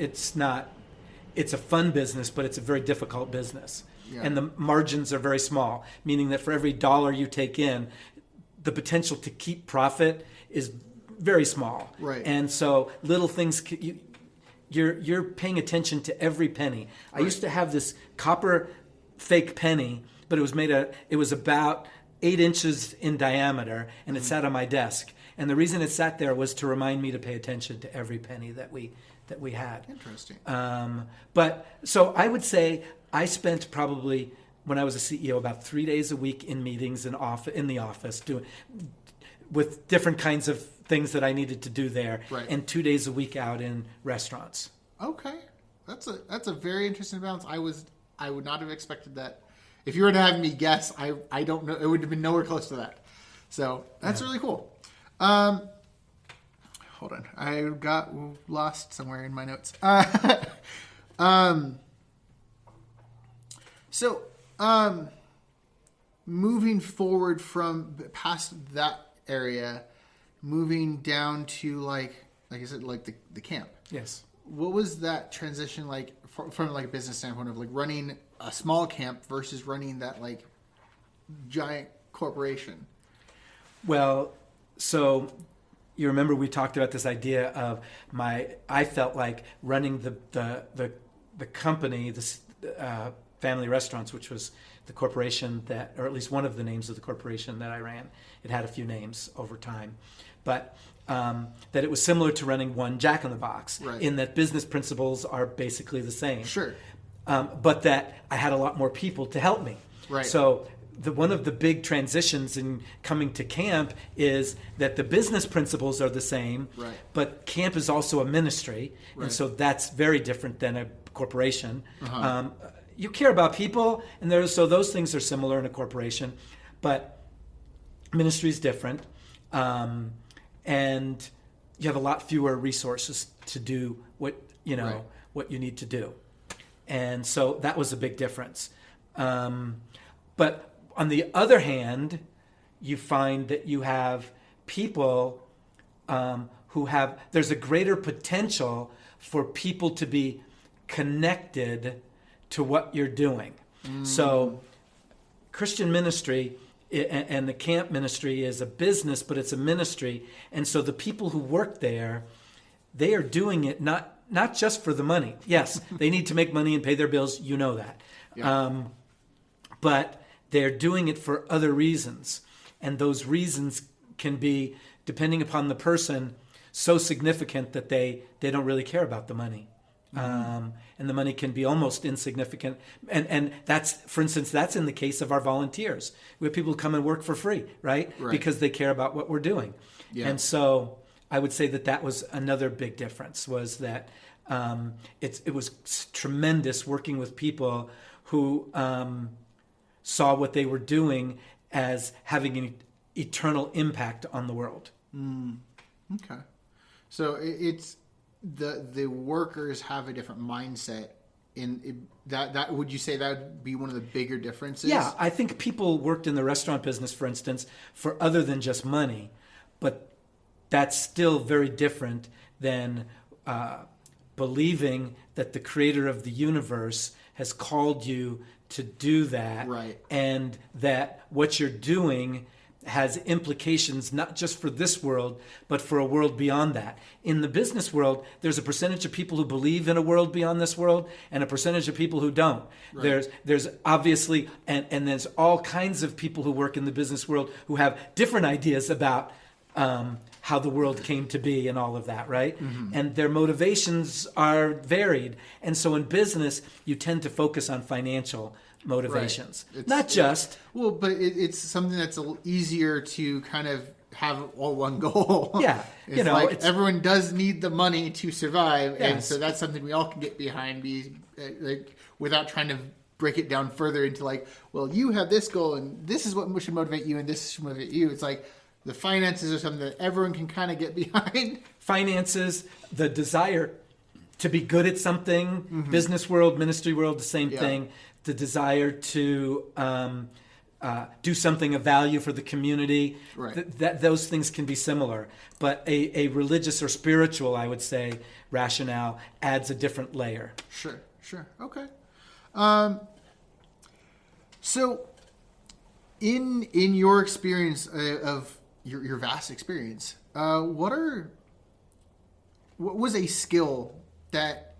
it's a fun business, but it's a very difficult business. Yeah. And the margins are very small, meaning that for every dollar you take in, the potential to keep profit is very small. Right. And so little things, you're paying attention to every penny. I used to have this copper fake penny, but it was about 8 inches in diameter, and it sat on my desk. And the reason it sat there was to remind me to pay attention to every penny that we had. Interesting. But so I would say I spent probably, when I was a CEO, about 3 days a week in meetings in the office, with different kinds of things that I needed to do there, and 2 days a week out in restaurants. Okay, that's a very interesting balance. I would not have expected that. If you were to have me guess, I don't know. It would have been nowhere close to that. So that's really cool. Hold on, I got lost somewhere in my notes. Moving forward from past that area, moving down to like I said, like the camp. Yes. What was that transition like from like a business standpoint of like running a small camp versus running that like giant corporation? Well, so you remember we talked about this idea of I felt like running the company, this Family Restaurants, which was the corporation or at least one of the names of the corporation that I ran. It had a few names over time, but that it was similar to running one Jack in the Box, in that business principles are basically the same. Sure. But that I had a lot more people to help me. Right. So one of the big transitions in coming to camp is that the business principles are the same, but camp is also a ministry, and so that's very different than a corporation. You care about people, and so those things are similar in a corporation, but ministry is different, and you have a lot fewer resources to do what you need to do, and so that was a big difference. But on the other hand, you find that you have people there's a greater potential for people to be connected to what you're doing. So Christian ministry and the camp ministry is a business, but it's a ministry. And so the people who work there, they are doing it not just for the money. Yes, they need to make money and pay their bills. You know that. Yeah. But they're doing it for other reasons. And those reasons can be, depending upon the person, so significant that they don't really care about the money. And the money can be almost insignificant. And that's, for instance, that's in the case of our volunteers. We have people who come and work for free, right? Because they care about what we're doing. Yeah. And so I would say that was another big difference, was that it was tremendous working with people who saw what they were doing as having an eternal impact on the world. Okay. So it's the workers have a different mindset in that would you say that would be one of the bigger differences? Yeah, I think people worked in the restaurant business, for instance, for other than just money, but that's still very different than believing that the creator of the universe has called you to do that, right? And that what you're doing has implications not just for this world, but for a world beyond that. In the business world, there's a percentage of people who believe in a world beyond this world and a percentage of people who don't. Right. There's obviously, and there's all kinds of people who work in the business world who have different ideas about how the world came to be and all of that, right? And their motivations are varied. And so in business, you tend to focus on financial motivations, right. But it's something that's a little easier to kind of have all one goal. Yeah, everyone does need the money to survive, yes. And so that's something we all can get behind, without trying to break it down further into well, you have this goal, and this is what should motivate you, and this should motivate you. It's like the finances are something that everyone can kind of get behind. Finances, the desire to be good at something, business world, ministry world, the same thing. The desire to do something of value for the community, right. That those things can be similar. But a religious or spiritual, I would say, rationale adds a different layer. Sure. Okay. So, in your experience of your vast experience, what was a skill that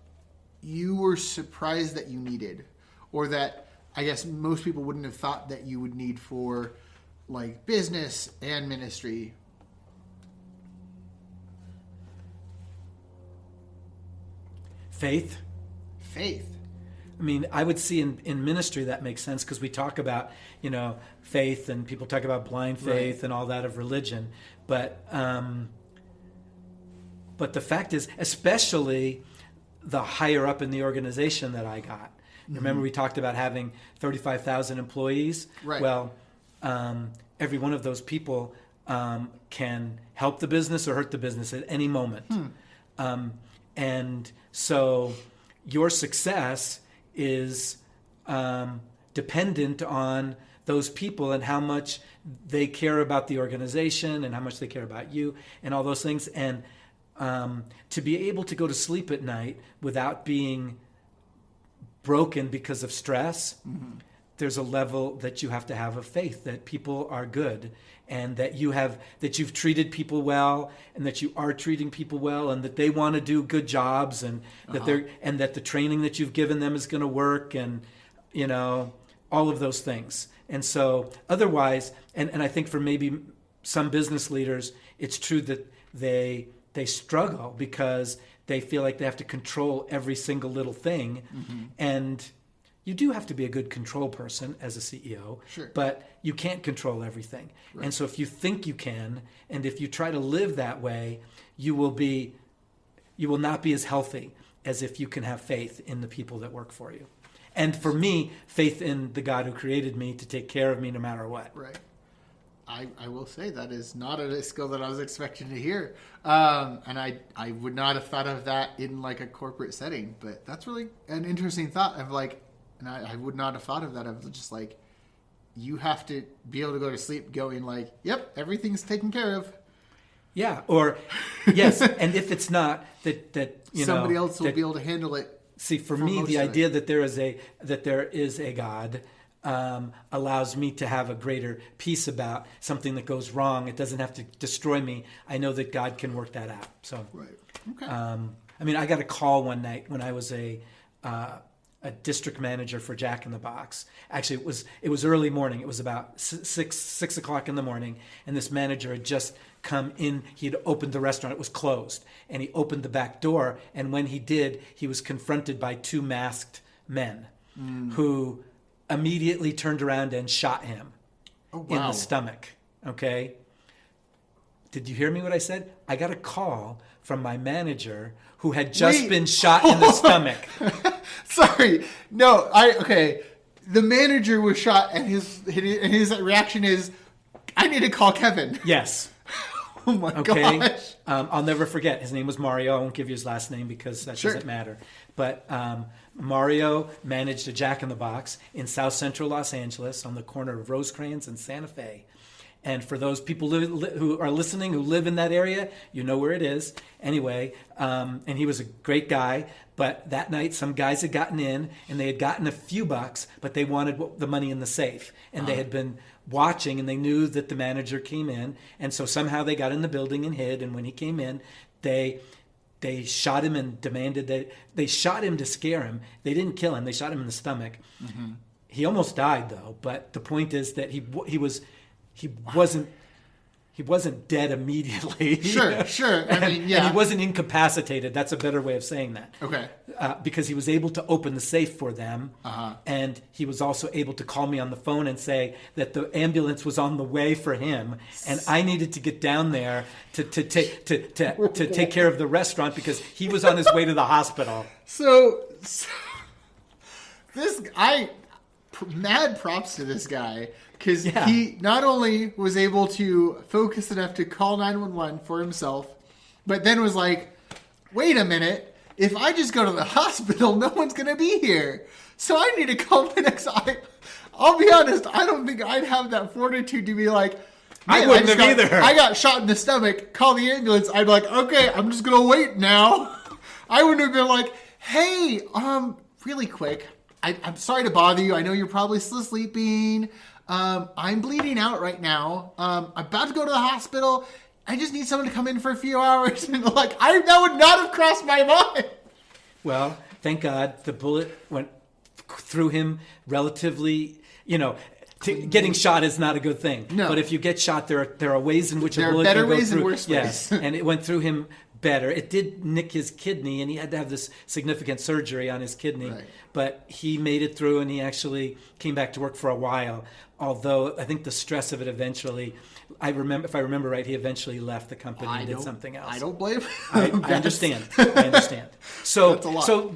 you were surprised that you needed? Or that I guess most people wouldn't have thought that you would need for business and ministry? Faith. I mean, I would see in ministry that makes sense, because we talk about, faith, and people talk about blind faith, right. And all that of religion. But the fact is, especially the higher up in the organization that I got, remember we talked about having 35,000 employees? Right. Well, every one of those people can help the business or hurt the business at any moment. And so your success is dependent on those people and how much they care about the organization and how much they care about you and all those things. And to be able to go to sleep at night without being broken because of stress, there's a level that you have to have of faith that people are good, and that you've treated people well, and that you are treating people well, and that they want to do good jobs, and that that the training that you've given them is going to work, and all of those things. And so otherwise, and I think for maybe some business leaders, it's true that they struggle because they feel like they have to control every single little thing. And you do have to be a good control person as a CEO, sure. But you can't control everything. Right. And so if you think you can, and if you try to live that way, you will not be as healthy as if you can have faith in the people that work for you. And for me, faith in the God who created me to take care of me no matter what. Right. I will say that is not a skill that I was expecting to hear. And I would not have thought of that in a corporate setting, but that's really an interesting thought of and I would not have thought of that of just you have to be able to go to sleep going yep, everything's taken care of. Yeah. Or yes. And if it's not that somebody else will be able to handle it. See, for me, the idea that there is a God allows me to have a greater peace about something that goes wrong. It doesn't have to destroy me. I know that God can work that out. So, right. Okay. I got a call one night when I was a a district manager for Jack in the Box. Actually, it was early morning. It was about 6 o'clock in the morning, and this manager had just come in. He'd opened the restaurant. It was closed, and he opened the back door. And when he did, he was confronted by 2 masked men who immediately turned around and shot him in the stomach. Okay. Did you hear me what I said? I got a call from my manager who had just been shot in the stomach. Sorry. No, okay. The manager was shot and his reaction is, I need to call Kevin. Yes. Oh my gosh. I'll never forget. His name was Mario. I won't give you his last name because that doesn't matter. But Mario managed a Jack in the Box in South Central Los Angeles on the corner of Rosecrans and Santa Fe. And for those people who are listening who live in that area, you know where it is. Anyway, and he was a great guy. But that night, some guys had gotten in, and they had gotten a few bucks, but they wanted the money in the safe. And they had been watching, and they knew that the manager came in. And so somehow they got in the building and hid. And when he came in, they shot him and demanded that they shot him to scare him. They didn't kill him. They shot him in the stomach. Mm-hmm. He almost died, though. But the point is that he wasn't dead immediately. Sure. And he wasn't incapacitated. That's a better way of saying that. Okay. Because he was able to open the safe for them, and he was also able to call me on the phone and say that the ambulance was on the way for him, and I needed to get down there to take care of the restaurant because he was on his way to the hospital. So this mad props to this guy. Because he not only was able to focus enough to call 911 for himself, but then was like, wait a minute, if I just go to the hospital, no one's going to be here. So I need to call my next... I'll be honest, I don't think I'd have that fortitude to be like, I wouldn't have either. I got shot in the stomach, call the ambulance. I'd be like, okay, I'm just going to wait now. I wouldn't have been like, hey, really quick, I'm sorry to bother you. I know you're probably still sleeping. I'm bleeding out right now. I'm about to go to the hospital. I just need someone to come in for a few hours. And that would not have crossed my mind. Well, thank God the bullet went through him relatively, getting shot is not a good thing. No. But if you get shot, there are ways in which a bullet can go through. There are better ways and worse ways. Yes, and it went through him better. It did nick his kidney, and he had to have this significant surgery on his kidney. Right. But he made it through, and he actually came back to work for a while. Although I think the stress of it eventually, if I remember right, he eventually left the company and did something else. I don't blame him. I understand. So, that's a lot. So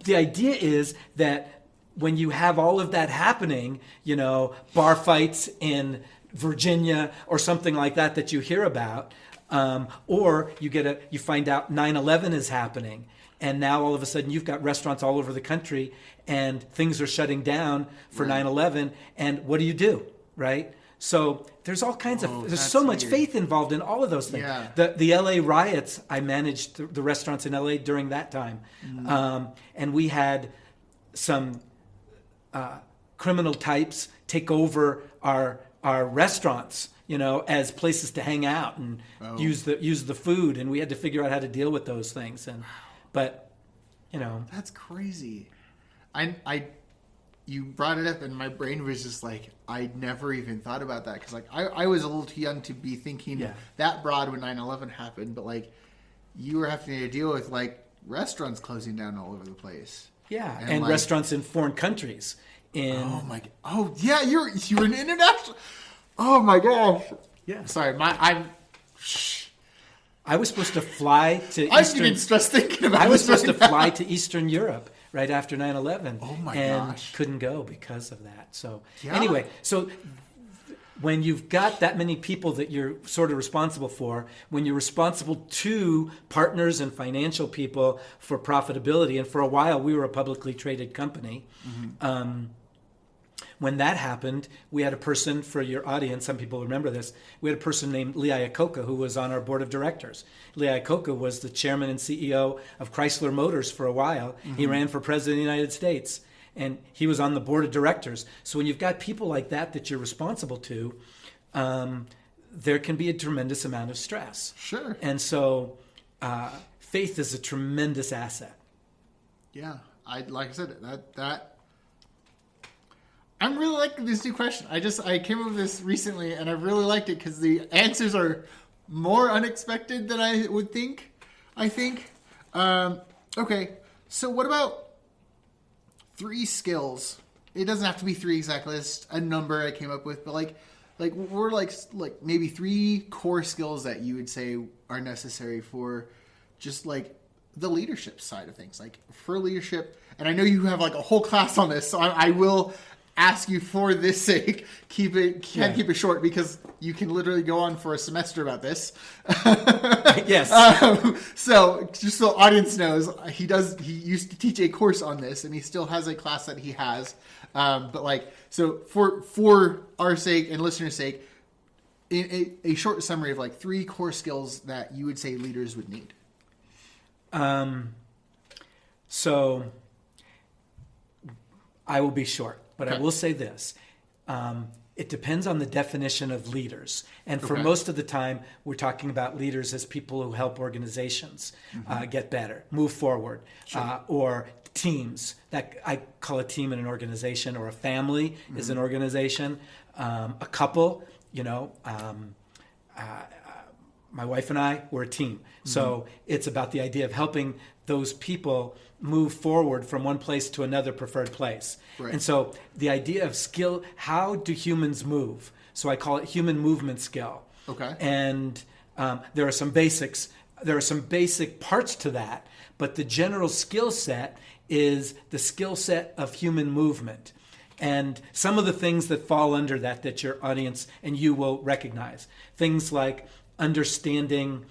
the idea is that when you have all of that happening, bar fights in Virginia or something like that you hear about, or you find out 9/11 is happening, and now all of a sudden you've got restaurants all over the country and things are shutting down for 9/11, and what do? Right? So there's all kinds there's so much faith involved in all of those things. Yeah. The LA riots, I managed the restaurants in LA during that time, and we had some criminal types take over our restaurants, as places to hang out and use the food, and we had to figure out how to deal with those things. But that's crazy. You brought it up, and my brain was just like, I never even thought about that because I was a little too young to be thinking that broad when 9/11 happened, but you were having to deal with restaurants closing down all over the place. Yeah, and restaurants in foreign countries. You're an international. Oh my gosh. Yeah. Sorry, I was supposed to fly to I'm getting stressed thinking about I was this supposed right to now. fly to Eastern Europe right after 9/11. Oh my and gosh. couldn't go because of that. So Yeah. anyway, when you've got that many people that you're sort of responsible for, when you're responsible to partners and financial people for profitability, and for a while we were a publicly traded company, when that happened, we had a person, for your audience, some people remember this, we had a person named Iacocca who was on our board of directors. Iacocca was the chairman and CEO of Chrysler Motors for a while. He ran for president of the United States, and he was on the board of directors. So when you've got people like that you're responsible to, there can be a tremendous amount of stress. Sure. And so faith is a tremendous asset. Yeah. like I said, that I'm really liking this new question. I came up with this recently, and I really liked it because the answers are more unexpected than I would think. I think. Okay, so what about 3 skills? It doesn't have to be 3 exactly. It's a number I came up with, but like we're like maybe 3 core skills that you would say are necessary for just like the leadership side of things, like for leadership. And I know you have like a whole class on this, so I will ask you for this sake, keep it short because you can literally go on for a semester about this. Yes. So just so the audience knows, he used to teach a course on this, and he still has a class that he has. But like, so for our sake and listeners' sake, a short summary of like 3 core skills that you would say leaders would need. So I will be short, but Okay. I will say this. It depends on the definition of leaders. And for Okay. most of the time, we're talking about leaders as people who help organizations get better, move forward, or teams. That I call a team in an organization, or a family is an organization. A couple, my wife and I, we're a team. So it's about the idea of helping those people move forward from one place to another preferred place. Right. And so the idea of skill, how do humans move? So I call it human movement skill. Okay. And there are some basics. There are some basic parts to that, but the general skill set is the skill set of human movement. And some of the things that fall under that your audience and you will recognize. Things like understanding,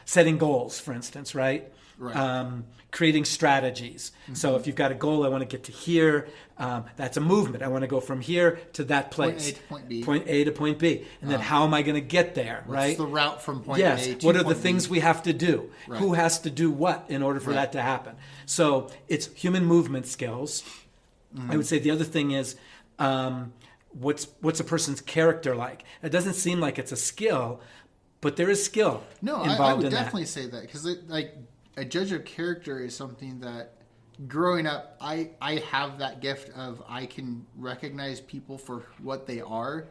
setting goals, for instance, right? Right. Creating strategies. So if you've got a goal, I want to get to here, that's a movement. I want to go from here to that place. Point A to point B. Point A to point B. And then how am I going to get there, What's right? the route from point Yes. A to What are point the things B? we have to do? Right. Who has to do what in order for that to happen? So it's human movement skills. I would say the other thing is what's a person's character like? It doesn't seem like it's a skill, but there is skill involved I would in definitely say that because like a judge of character is something that growing up I have that gift of I can recognize people for what they are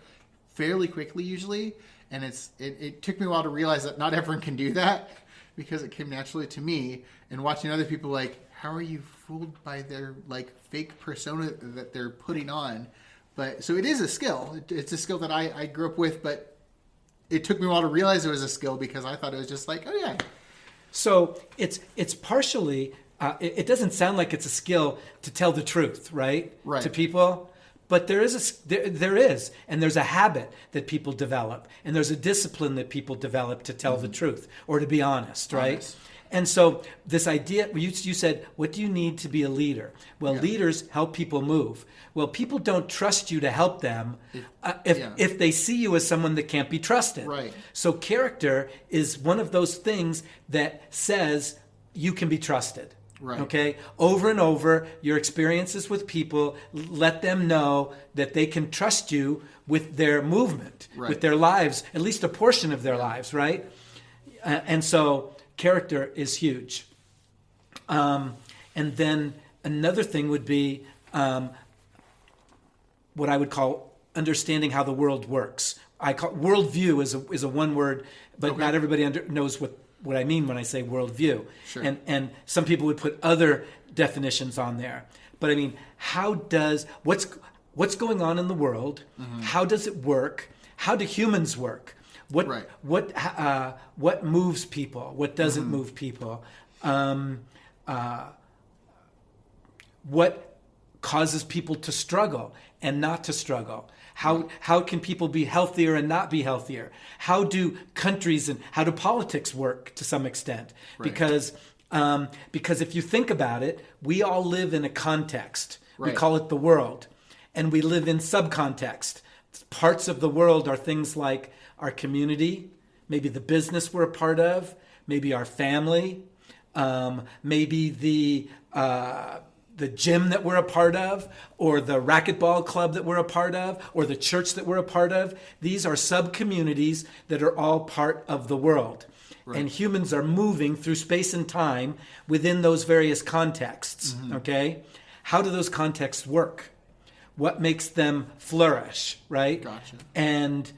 fairly quickly usually, and it took me a while to realize that not everyone can do that because it came naturally to me, and watching other people like, how are you fooled by their like fake persona that they're putting on? But so it is a skill. It's a skill that I grew up with, but it took me a while to realize it was a skill because I thought it was just like, oh yeah. So it's partially, it doesn't sound like it's a skill to tell the truth, right? Right. To people. But there is, and there's a habit that people develop, and there's a discipline that people develop to tell the truth or to be honest, right? Honest. And so this idea, you said, what do you need to be a leader? Well, leaders help people move. Well, people don't trust you to help them if they see you as someone that can't be trusted. Right. So character is one of those things that says you can be trusted. Right. Okay? Over and over, your experiences with people, let them know that they can trust you with their movement, Right. with their lives, at least a portion of their lives, right? And so character is huge. And then another thing would be what I would call understanding how the world works. I call worldview is a one word, but not everybody knows what I mean when I say worldview. Sure. And some people would put other definitions on there. But I mean, what's going on in the world? How does it work? How do humans work? What moves people? What doesn't move people? What causes people to struggle and not to struggle? How can people be healthier and not be healthier? How do countries and how do politics work to some extent? Right. Because if you think about it, we all live in a context. Right. We call it the world, and we live in subcontext. Parts of the world are things like our community, maybe the business we're a part of, maybe our family, maybe the gym that we're a part of, or the racquetball club that we're a part of, or the church that we're a part of. These are sub-communities that are all part of the world. And humans are moving through space and time within those various contexts, okay? How do those contexts work? What makes them flourish, right? Gotcha. And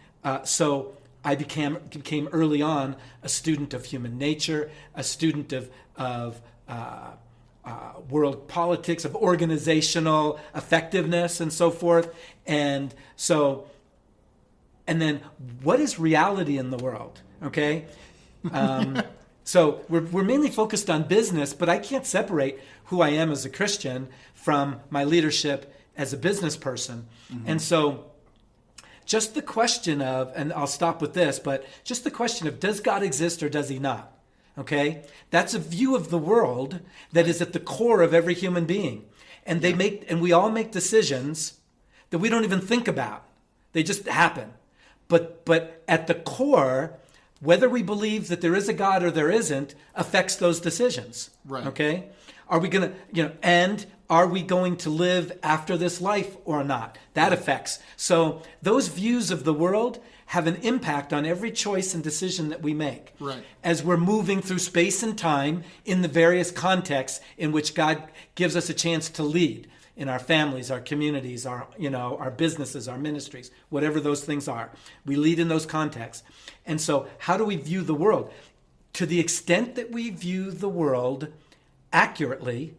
so I became early on a student of human nature, a student of world politics, of organizational effectiveness, and so forth. And then what is reality in the world? Okay. So we're mainly focused on business, but I can't separate who I am as a Christian from my leadership as a business person. And so just the question of, and I'll stop with this, but just the question of, does God exist or does he not? Okay? That's a view of the world that is at the core of every human being. And we all make decisions that we don't even think about. They just happen. But at the core, whether we believe that there is a God or there isn't affects those decisions. Right. Okay? Are we going to, and are we going to live after this life or not? That affects. So those views of the world have an impact on every choice and decision that we make. Right. As we're moving through space and time in the various contexts in which God gives us a chance to lead in our families, our communities, our businesses, our ministries, whatever those things are. We lead in those contexts. And so how do we view the world? To the extent that we view the world accurately,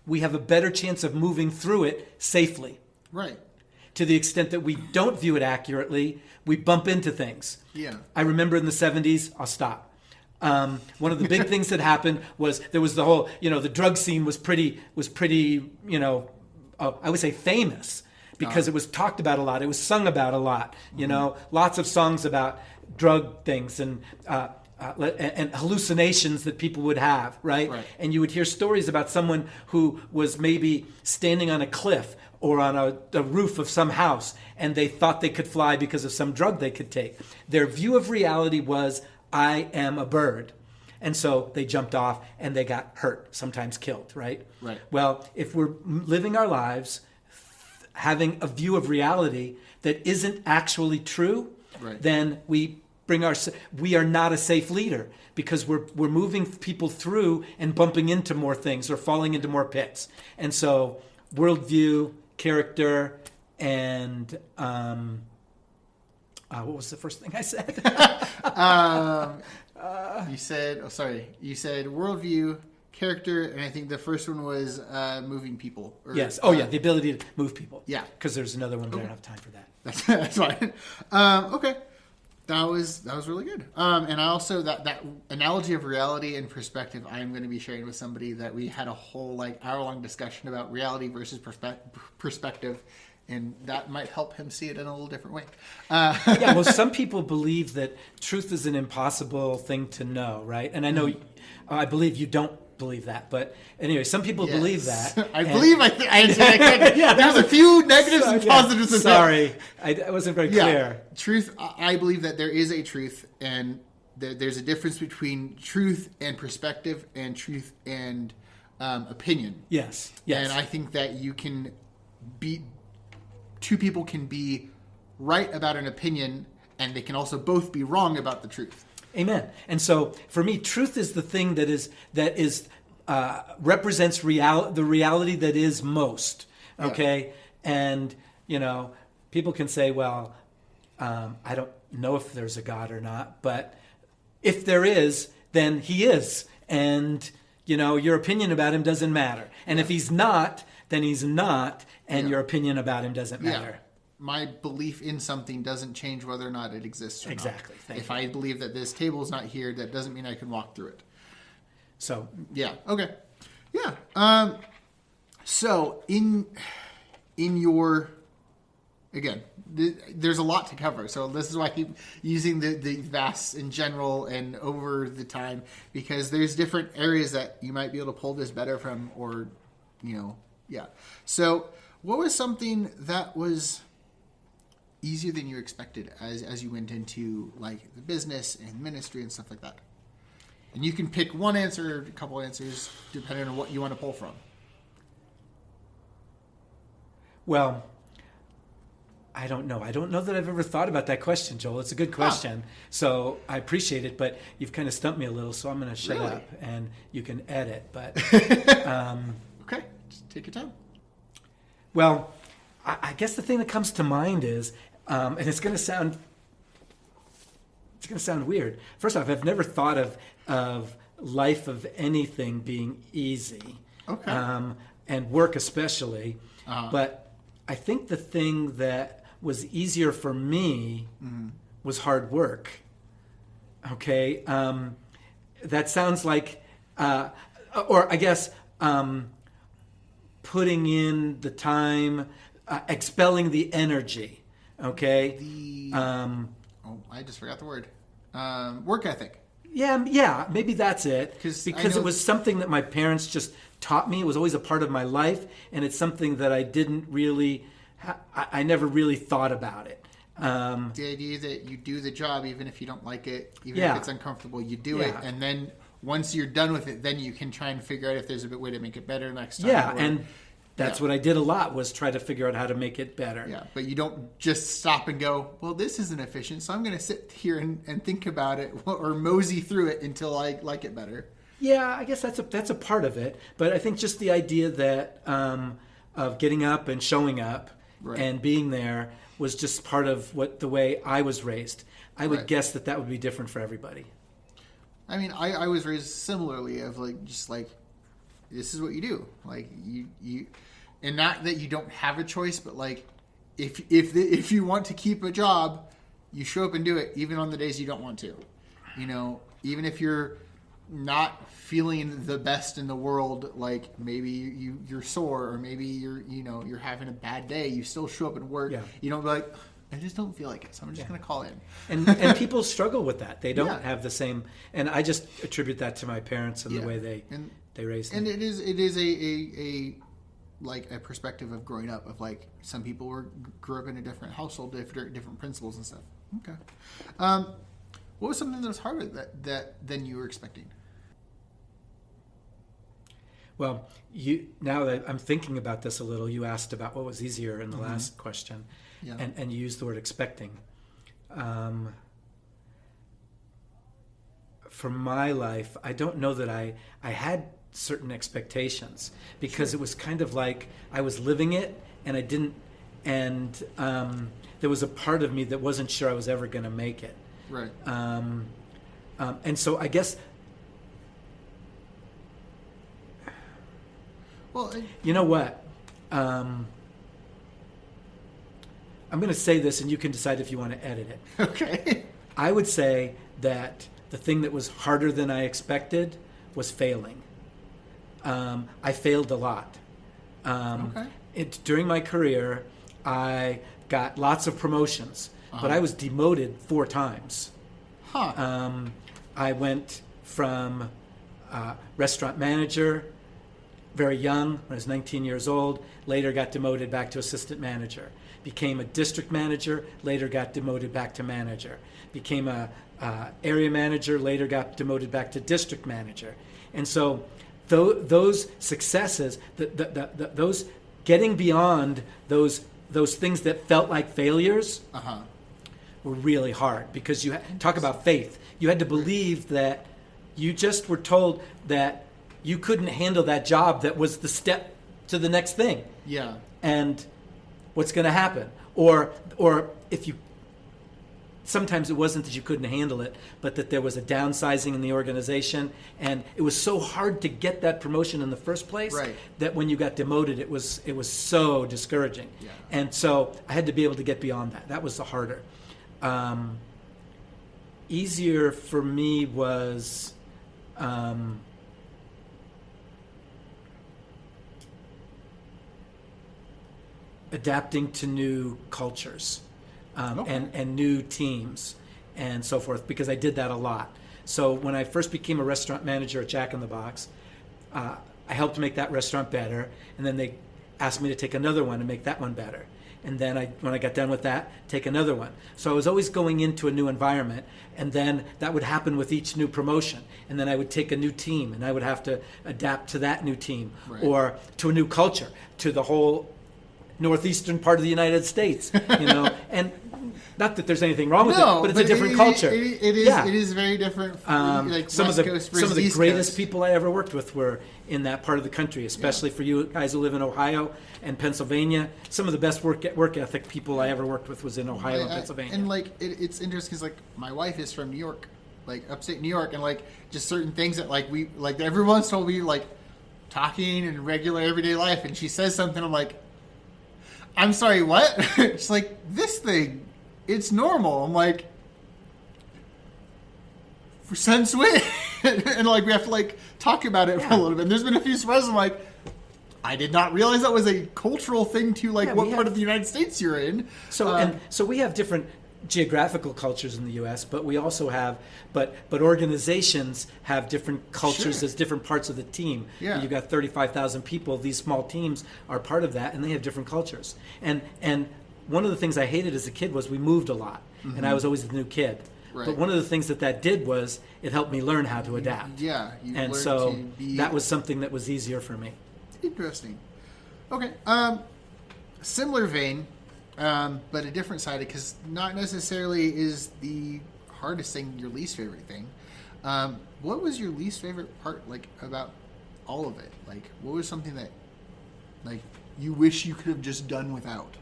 we have a better chance of moving through it safely. Right. To the extent that we don't view it accurately, we bump into things. Yeah. I remember in the 70s, I'll stop. One of the big things that happened was there was the whole, the drug scene was pretty, I would say famous because it was talked about a lot. It was sung about a lot, lots of songs about drug things and hallucinations that people would have, right? And you would hear stories about someone who was maybe standing on a cliff or on a roof of some house, and they thought they could fly because of some drug they could take. Their view of reality was, I am a bird. And so they jumped off and they got hurt, sometimes killed, right? Right. Well, if we're living our lives having a view of reality that isn't actually true, then we are not a safe leader because we're moving people through and bumping into more things or falling into more pits. And so worldview, character, and what was the first thing I said? You said worldview, character, and I think the first one was moving people. Yes. The ability to move people. Yeah. Because there's another one, but I don't have time for that. That's fine. Okay. That was really good. And I also that analogy of reality and perspective, I'm going to be sharing with somebody that we had a whole hour-long discussion about reality versus perspective, and that might help him see it in a little different way. Well, some people believe that truth is an impossible thing to know, right? And I know, I believe you don't believe that, but anyway, some people believe that. There's a few negatives and positives. Sorry, I wasn't very clear. Truth. I believe that there is a truth, and there's a difference between truth and perspective, and truth and opinion. Yes. And I think that two people can be right about an opinion, and they can also both be wrong about the truth. Amen. And so, for me, truth is the thing that represents the reality that is most. Okay, and people can say, "Well, I don't know if there's a God or not," but if there is, then He is, and your opinion about Him doesn't matter. And if He's not, then He's not, and your opinion about Him doesn't matter. My belief in something doesn't change whether or not it exists or not. Exactly. If I believe that this table is not here, that doesn't mean I can walk through it. So yeah, okay, yeah. So in your, again, there's a lot to cover. So this is why I keep using the vast in general and over the time, because there's different areas that you might be able to pull this better from, or yeah. So what was something that was easier than you expected as you went into the business and ministry and stuff like that? And you can pick one answer or a couple answers depending on what you want to pull from. Well, I don't know. I don't know that I've ever thought about that question, Joel. It's a good question. So I appreciate it, but you've kind of stumped me a little, so I'm going to shut Really? up and you can edit. But Okay, just take your time. well, I guess the thing that comes to mind is, and it's going to sound weird. First off, I've never thought of life of anything being easy, Okay. and work especially. Uh-huh. But I think the thing that was easier for me was hard work. Okay, that sounds like, or I guess putting in the time, expelling the energy. Okay. I just forgot the word. Work ethic. Yeah, maybe that's it. 'Cause Because I know- it was something that my parents just taught me. It was always a part of my life, and it's something that I didn't really, I never really thought about it. The idea that you do the job even if you don't like it, even Yeah. if it's uncomfortable, you do it, Yeah. and then once you're done with it, then you can try and figure out if there's a way to make it better next time. Yeah, or- and that's what I did a lot, was try to figure out how to make it better. yeah, but you don't just stop and go, well, this isn't efficient, so I'm going to sit here and think about it or mosey through it until I like it better. Yeah, I guess that's a part of it. But I think just the idea that of getting up and showing up Right. and being there was just part of the way I was raised. I would Right. guess that would be different for everybody. I mean, I was raised similarly of like, just like, this is what you do. Like you, and not that you don't have a choice, but like, if you want to keep a job, you show up and do it, even on the days you don't want to. You know, even if you're not feeling the best in the world, like maybe you're sore, or maybe you're having a bad day, you still show up and work. Yeah. You don't be like, I just don't feel like it, so I'm just going to call in. And people struggle with that. They don't Yeah. have the same. And I just attribute that to my parents and Yeah. the way they raised me. And it is a like a perspective of growing up, of like some people grew up in a different household, different principles and stuff. Okay. What was something that was harder than you were expecting? Well, now that I'm thinking about this a little, you asked about what was easier in the last question, Yeah. and you used the word expecting. For my life, I don't know that I had certain expectations, because it was kind of like I was living it, and I didn't, and there was a part of me that wasn't sure I was ever going to make it. Right. And so I guess, Well, you know what? I'm going to say this, and you can decide if you want to edit it. okay. I would say that the thing that was harder than I expected was failing. I failed a lot. Okay. During my career, I got lots of promotions, but I was demoted 4 times. Huh. I went from restaurant manager, very young, when I was 19 years old, later got demoted back to assistant manager. Became a district manager, later got demoted back to manager. Became a area manager, later got demoted back to district manager. And so those successes, those getting beyond those things that felt like failures, were really hard, because you talk about faith. You had to believe that you just were told that you couldn't handle that job that was the step to the next thing. Yeah. And what's going to happen? Or if you, sometimes it wasn't that you couldn't handle it, but that there was a downsizing in the organization, and it was so hard to get that promotion in the first place, Right. that when you got demoted, it was so discouraging. Yeah. And so I had to be able to get beyond that. That was the harder. Easier for me was adapting to new cultures, and new teams and so forth, because I did that a lot. So when I first became a restaurant manager at Jack in the Box, I helped make that restaurant better, and then they asked me to take another one and make that one better. And then when I got done with that, take another one. So I was always going into a new environment, and then that would happen with each new promotion. And then I would take a new team, and I would have to adapt to that new team, Right. or to a new culture, to the whole northeastern part of the United States, and not that there's anything wrong with it, but it's a different culture. It is. Yeah. It is very different. Like some of the East greatest Coast. people I ever worked with were in that part of the country, especially for you guys who live in Ohio and Pennsylvania. Some of the best work ethic people I ever worked with was in Ohio and Pennsylvania. And like it's interesting because like my wife is from New York, like upstate New York, and like just certain things that like we like every once in a while we like talking in regular everyday life, and she says something, I'm like, I'm sorry, what? She's like, this thing, it's normal. I'm like, for sense wit. And like we have to like talk about it for a little bit. And there's been a few surprises. I'm like, I did not realize that was a cultural thing to like what part of the United States you're in. So so we have different geographical cultures in the U.S., but we also have, but organizations have different cultures as different parts of the team. Yeah. You've got 35,000 people. These small teams are part of that, and they have different cultures. And one of the things I hated as a kid was we moved a lot, and I was always the new kid. Right. But one of the things that did was it helped me learn how to adapt. Yeah. And so that was something that was easier for me. Interesting. Okay. Similar vein, but a different side, because not necessarily is the hardest thing your least favorite thing. What was your least favorite part, like, about all of it? Like, what was something that, like, you wish you could have just done without?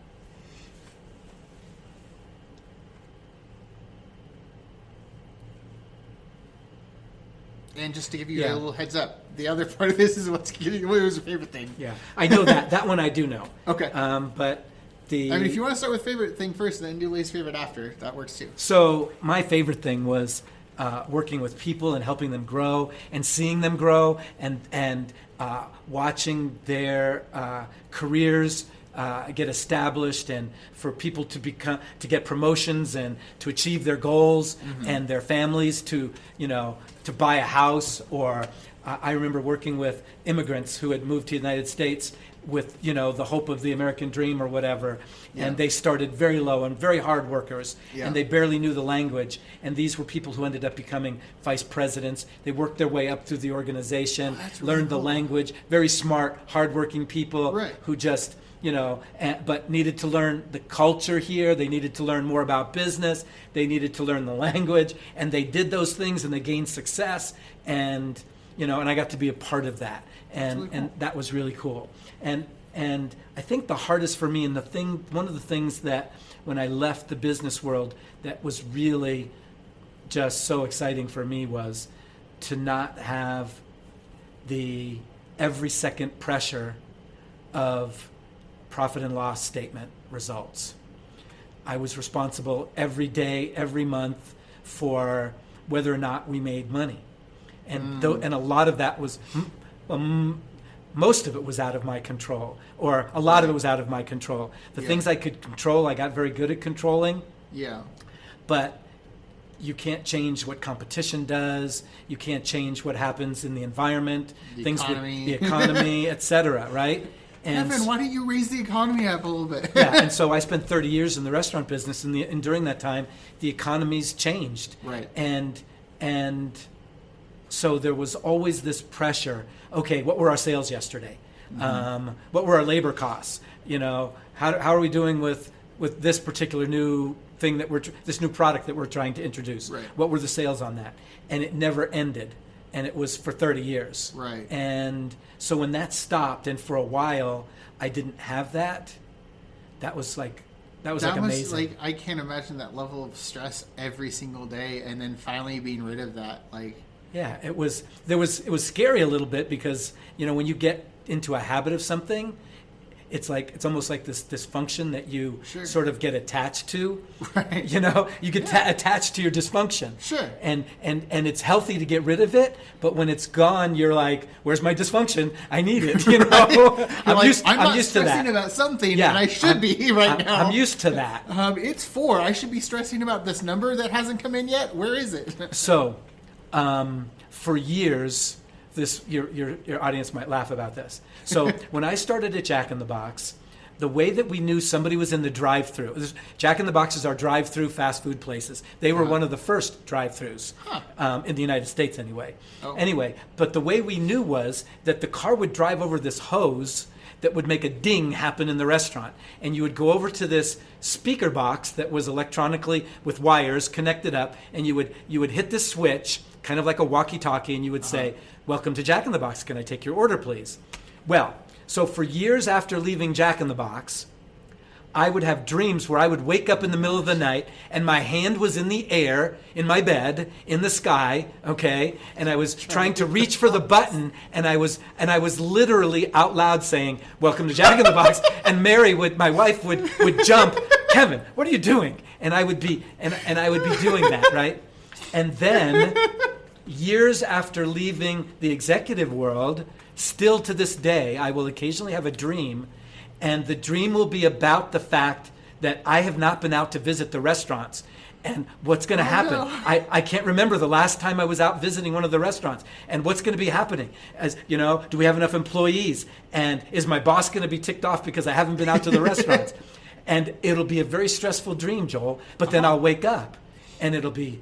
And just to give you a little heads up, the other part of this is what was your favorite thing. Yeah, I know that. That one I do know. Okay. But the... I mean, if you want to start with favorite thing first and then do least favorite after, that works too. So my favorite thing was working with people and helping them grow and seeing them grow and watching their careers get established, and for people to get promotions and to achieve their goals, and their families to buy a house. Or I remember working with immigrants who had moved to the United States with the hope of the American dream or whatever, and they started very low and very hard workers, and they barely knew the language, and these were people who ended up becoming vice presidents. They worked their way up through the organization, learned the language, very smart, hardworking people who just but needed to learn the culture here. They needed to learn more about business. They needed to learn the language, and they did those things, and they gained success. And and I got to be a part of that, and and that was really cool. And I think the hardest for me, and one of the things that when I left the business world that was really just so exciting for me was to not have the every second pressure of profit and loss statement results. I was responsible every day, every month for whether or not we made money. And and a lot of that was, most of it was out of my control, or a lot of it was out of my control. The things I could control, I got very good at controlling. Yeah. But you can't change what competition does. You can't change what happens in the environment, the economy, et cetera, right? And Kevin, why don't you raise the economy up a little bit? And so I spent 30 years in the restaurant business, and during that time, the economy's changed. Right. And so there was always this pressure. Okay, what were our sales yesterday? What were our labor costs? How are we doing with this particular new thing this new product that we're trying to introduce? Right. What were the sales on that? And it never ended. And it was for 30 years. Right. And so when that stopped, and for a while I didn't have that, that was like amazing. Like, I can't imagine that level of stress every single day, and then finally being rid of that. Like, yeah, it was scary a little bit, because when you get into a habit of something, it's almost like this dysfunction that you sort of get attached to. Right. You get attached to your dysfunction. Sure. And it's healthy to get rid of it, but when it's gone, you're like, "Where's my dysfunction? I need it." I'm used to that. I'm stressing about something, and I should be right now. I'm used to that. It's 4. I should be stressing about this number that hasn't come in yet. Where is it? So, for years, your audience might laugh about this. So when I started at Jack in the Box, the way that we knew somebody was in the drive-thru, Jack in the Box is our drive-thru fast food places. They were one of the first drive-thrus in the United States anyway. Oh. Anyway, but the way we knew was that the car would drive over this hose that would make a ding happen in the restaurant. And you would go over to this speaker box that was electronically with wires connected up, and you would hit this switch, kind of like a walkie-talkie, and you would say, "Welcome to Jack in the Box. Can I take your order, please?" Well, so for years after leaving Jack in the Box, I would have dreams where I would wake up in the middle of the night and my hand was in the air, in my bed, in the sky, okay? And I was trying to reach for the button, and I was literally out loud saying, "Welcome to Jack in the Box." And Mary my wife would jump, "Kevin, what are you doing?" And I would be doing that, right? And then years after leaving the executive world, still to this day, I will occasionally have a dream, and the dream will be about the fact that I have not been out to visit the restaurants. And what's going to happen? No. I can't remember the last time I was out visiting one of the restaurants. And what's going to be happening? As you know, do we have enough employees? And is my boss going to be ticked off because I haven't been out to the restaurants? And it'll be a very stressful dream, Joel. But then I'll wake up, and it'll be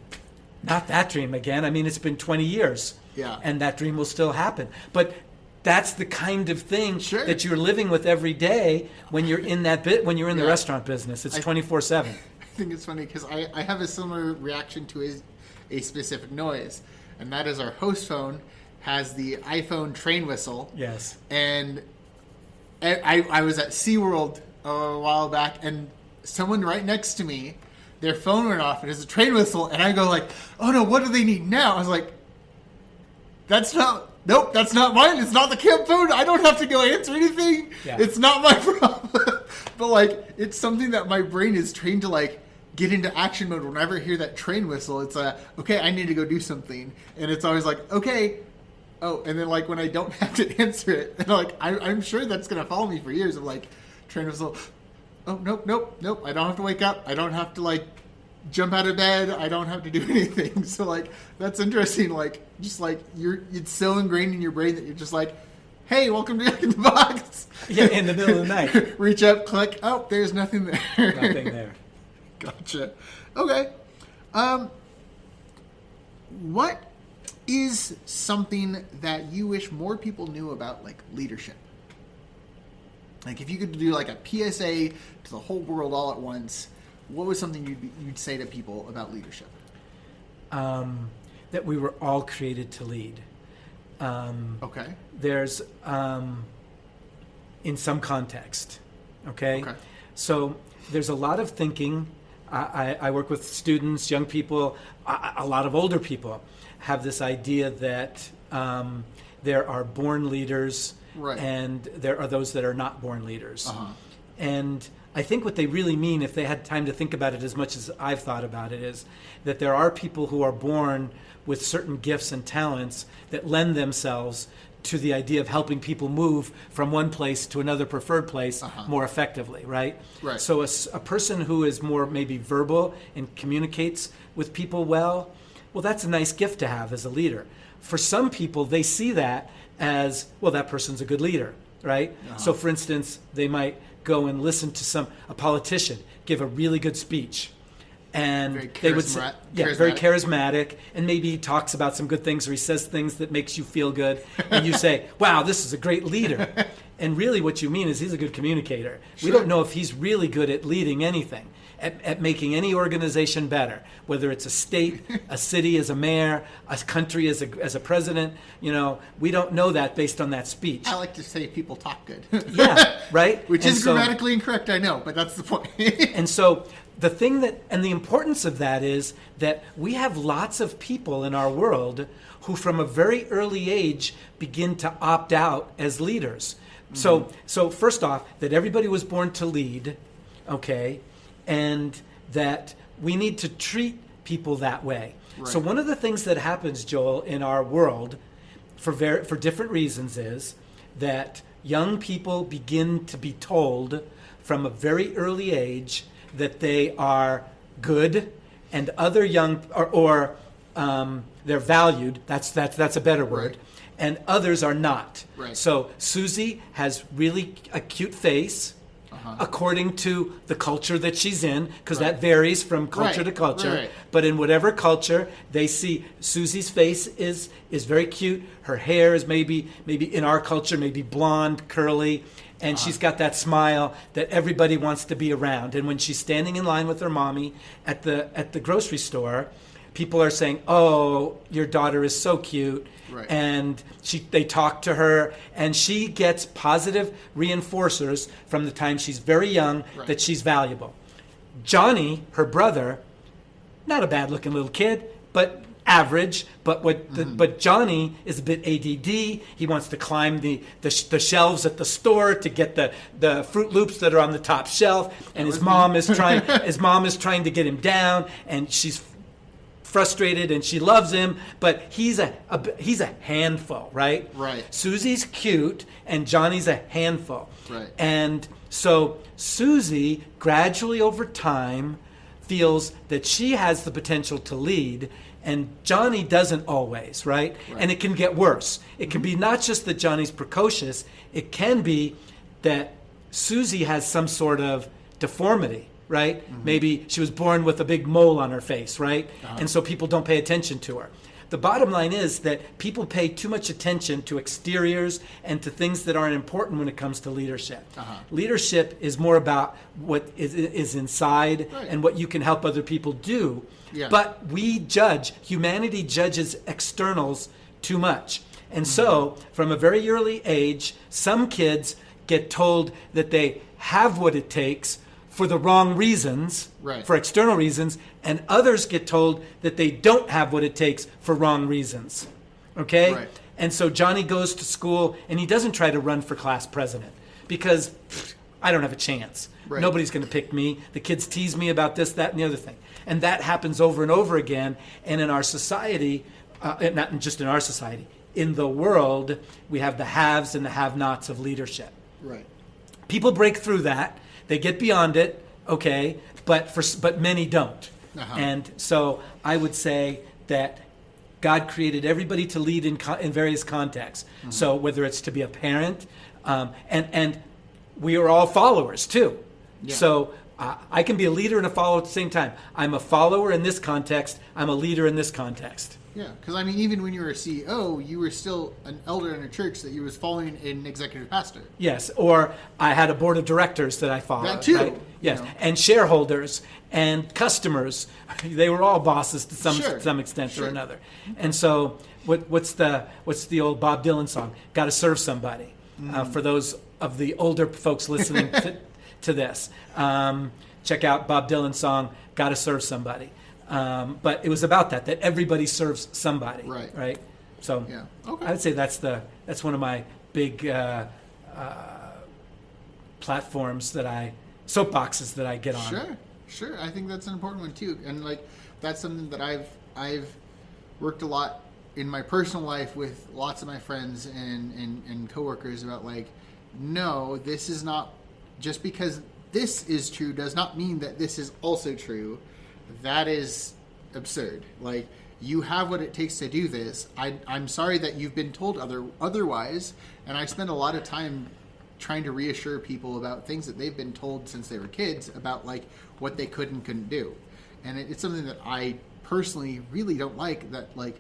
not that dream again. I mean, it's been 20 years. Yeah. And that dream will still happen. But that's the kind of thing Sure. that you're living with every day when you're in when you're in the Yeah. restaurant business. It's 24/7. I think it's funny because I have a similar reaction to a specific noise, and that is our host phone has the iPhone train whistle. Yes. And I was at SeaWorld a while back, and someone right next to me, their phone went off, and it's a train whistle, and I go like, "Oh no, what do they need now?" I was like, Nope, that's not mine. It's not the camp phone. I don't have to go answer anything. Yeah. It's not my problem." But like, it's something that my brain is trained to like get into action mode. Whenever I hear that train whistle, it's okay, I need to go do something. And it's always like, okay. Oh, and then like when I don't have to answer it, and like I'm sure that's gonna follow me for years of like train whistle. Oh, nope. I don't have to wake up. I don't have to like jump out of bed. I don't have to do anything. So like, that's interesting. Like, just like it's so ingrained in your brain that you're just like, "Hey, welcome to Jack in the Box." Yeah, in the middle of the night. Reach up, click. Oh, there's nothing there. Nothing there. Gotcha. Okay. What is something that you wish more people knew about, like leadership? Like, if you could do like a PSA to the whole world all at once, what was something you'd say to people about leadership? That we were all created to lead. Okay. There's, in some context, okay? So there's a lot of thinking. I work with students, young people, a lot of older people have this idea that there are born leaders, right, and there are those that are not born leaders. And I think what they really mean, if they had time to think about it as much as I've thought about it, is that there are people who are born with certain gifts and talents that lend themselves to the idea of helping people move from one place to another preferred place more effectively, right? Right. So a person who is more maybe verbal and communicates with people well, that's a nice gift to have as a leader. For some people, they see that as, well, that person's a good leader, right? So for instance, they might go and listen to a politician give a really good speech, and they would say, very charismatic, and maybe he talks about some good things, or he says things that makes you feel good, and you say, "Wow, this is a great leader." And really what you mean is he's a good communicator. Sure. We don't know if he's really good at leading anything, at making any organization better, whether it's a state, a city as a mayor, a country as a president. You know, we don't know that based on that speech. I like to say people talk good. Yeah, right? Which is grammatically incorrect, I know, but that's the point. And so the thing and the importance of that is that we have lots of people in our world who from a very early age begin to opt out as leaders. So first off, that everybody was born to lead, okay, and that we need to treat people that way. Right. So one of the things that happens, Joel, in our world for different reasons is that young people begin to be told from a very early age that they are good, and other young or they're valued. That's a better word. Right. And others are not. Right. So Susie has really a cute face, according to the culture that she's in, because that varies from culture to culture. Right. But in whatever culture, they see Susie's face is very cute. Her hair is maybe in our culture, maybe blonde, curly, And she's got that smile that everybody wants to be around. And when she's standing in line with her mommy at the grocery store, people are saying, "Oh, your daughter is so cute." Right. And they talk to her, and she gets positive reinforcers from the time she's very young that she's valuable. Johnny, her brother, not a bad-looking little kid, but average. But Johnny is a bit ADD. He wants to climb the shelves at the store to get the Fruit Loops that are on the top shelf, and his mom is trying to get him down, and she's frustrated, and she loves him, but he's a handful, right? Right. Susie's cute, and Johnny's a handful. Right. And so Susie, gradually over time, feels that she has the potential to lead, and Johnny doesn't always, right? And it can get worse. It can be not just that Johnny's precocious, it can be that Susie has some sort of deformity, right? Maybe she was born with a big mole on her face, right? And so people don't pay attention to her. The bottom line is that people pay too much attention to exteriors and to things that aren't important when it comes to leadership. Leadership is more about what is inside and what you can help other people do. But humanity judges externals too much. And so, from a very early age, some kids get told that they have what it takes for the wrong reasons, for external reasons, and others get told that they don't have what it takes for wrong reasons. Okay? Right. And so Johnny goes to school, and he doesn't try to run for class president because I don't have a chance. Nobody's going to pick me. The kids tease me about this, that, and the other thing. And that happens over and over again. And in our society, not just in our society, in the world, we have the haves and the have-nots of leadership. Right. People break through that. They get beyond it, okay, but many don't. And so I would say that God created everybody to lead in various contexts. So whether it's to be a parent, and we are all followers too. So I can be a leader and a follower at the same time. I'm a follower in this context. I'm a leader in this context. Yeah, because I mean, even when you were a CEO, you were still an elder in a church that you was following an executive pastor. Yes, or I had a board of directors that I followed. That too. Right? Yes, You know. and shareholders and customers. They were all bosses to some extent or another. And so, what's the old Bob Dylan song? Got to serve somebody. For those of the older folks listening to this, check out Bob Dylan's song. Got to serve somebody. But it was about that everybody serves somebody, right? So I would say that's one of my big platforms soapboxes that I get on. Sure. I think that's an important one too, and like that's something that I've worked a lot in my personal life with lots of my friends and coworkers about like, no, this is not just because this is true does not mean that this is also true. That is absurd. Like, you have what it takes to do this. I'm sorry that you've been told otherwise, and I spend a lot of time trying to reassure people about things that they've been told since they were kids about like what they could and couldn't do. And it's something that I personally really don't like, that like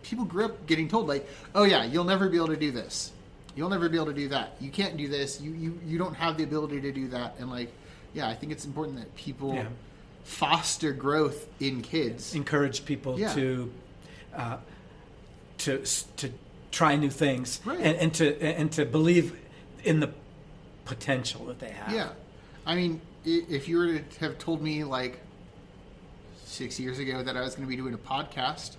people grew up getting told like, oh yeah, you'll never be able to do this. You'll never be able to do that. You can't do this. You don't have the ability to do that. And like, yeah, I think it's important that people foster growth in kids, encourage people to try new things, and to believe in the potential that they have. Yeah, I mean, if you were to have told me like 6 years ago that I was going to be doing a podcast,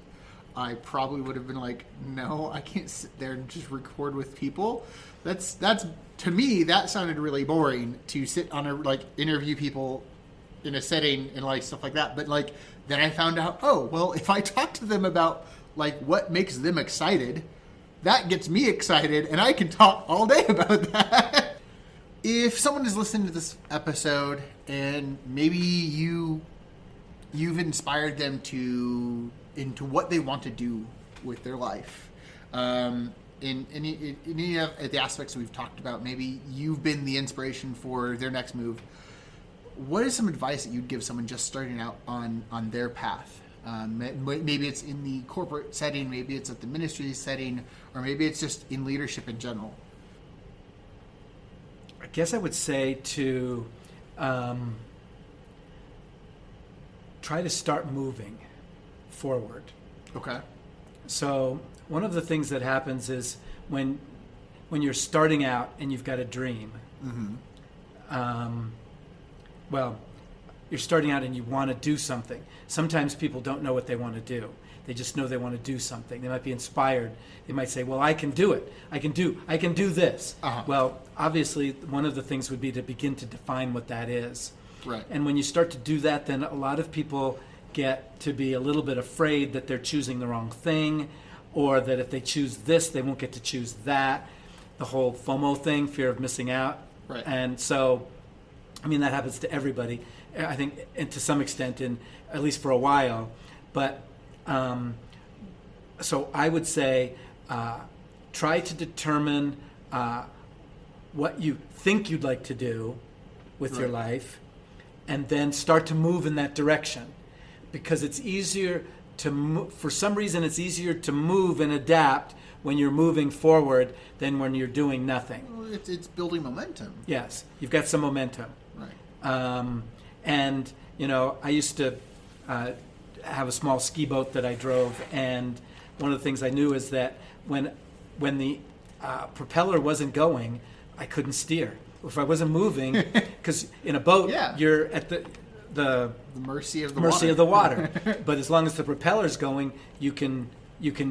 I probably would have been like, no, I can't sit there and just record with people. That's to me, that sounded really boring, to sit on a like interview people in a setting and like stuff like that. But like then I found out, oh well, if I talk to them about like what makes them excited, that gets me excited, and I can talk all day about that. If someone is listening to this episode and maybe you've inspired them into what they want to do with their life, in any of the aspects we've talked about, maybe you've been the inspiration for their next move. What is some advice that you'd give someone just starting out on their path? Maybe it's in the corporate setting, maybe it's at the ministry setting, or maybe it's just in leadership in general. guess I would say to try to start moving forward. Okay. So one of the things that happens is when you're starting out and you've got a dream, well, you're starting out and you want to do something. Sometimes people don't know what they want to do. They just know they want to do something. They might be inspired. They might say, well, I can do it. I can do this. Well, obviously, one of the things would be to begin to define what that is. Right. And when you start to do that, then a lot of people get to be a little bit afraid that they're choosing the wrong thing, or that if they choose this, they won't get to choose that. The whole FOMO thing, fear of missing out. Right. And so, I mean, that happens to everybody, I think, and to some extent, at least for a while. But so I would say try to determine what you think you'd like to do with your life, and then start to move in that direction. Because it's easier to move, for some reason it's easier to move and adapt when you're moving forward than when you're doing nothing. Well, it's building momentum. Yes, you've got some momentum. Right. And, I used to have a small ski boat that I drove, and one of the things I knew is that when the propeller wasn't going, I couldn't steer. If I wasn't moving, because in a boat, you're at the mercy of the water. But as long as the propeller's going, you can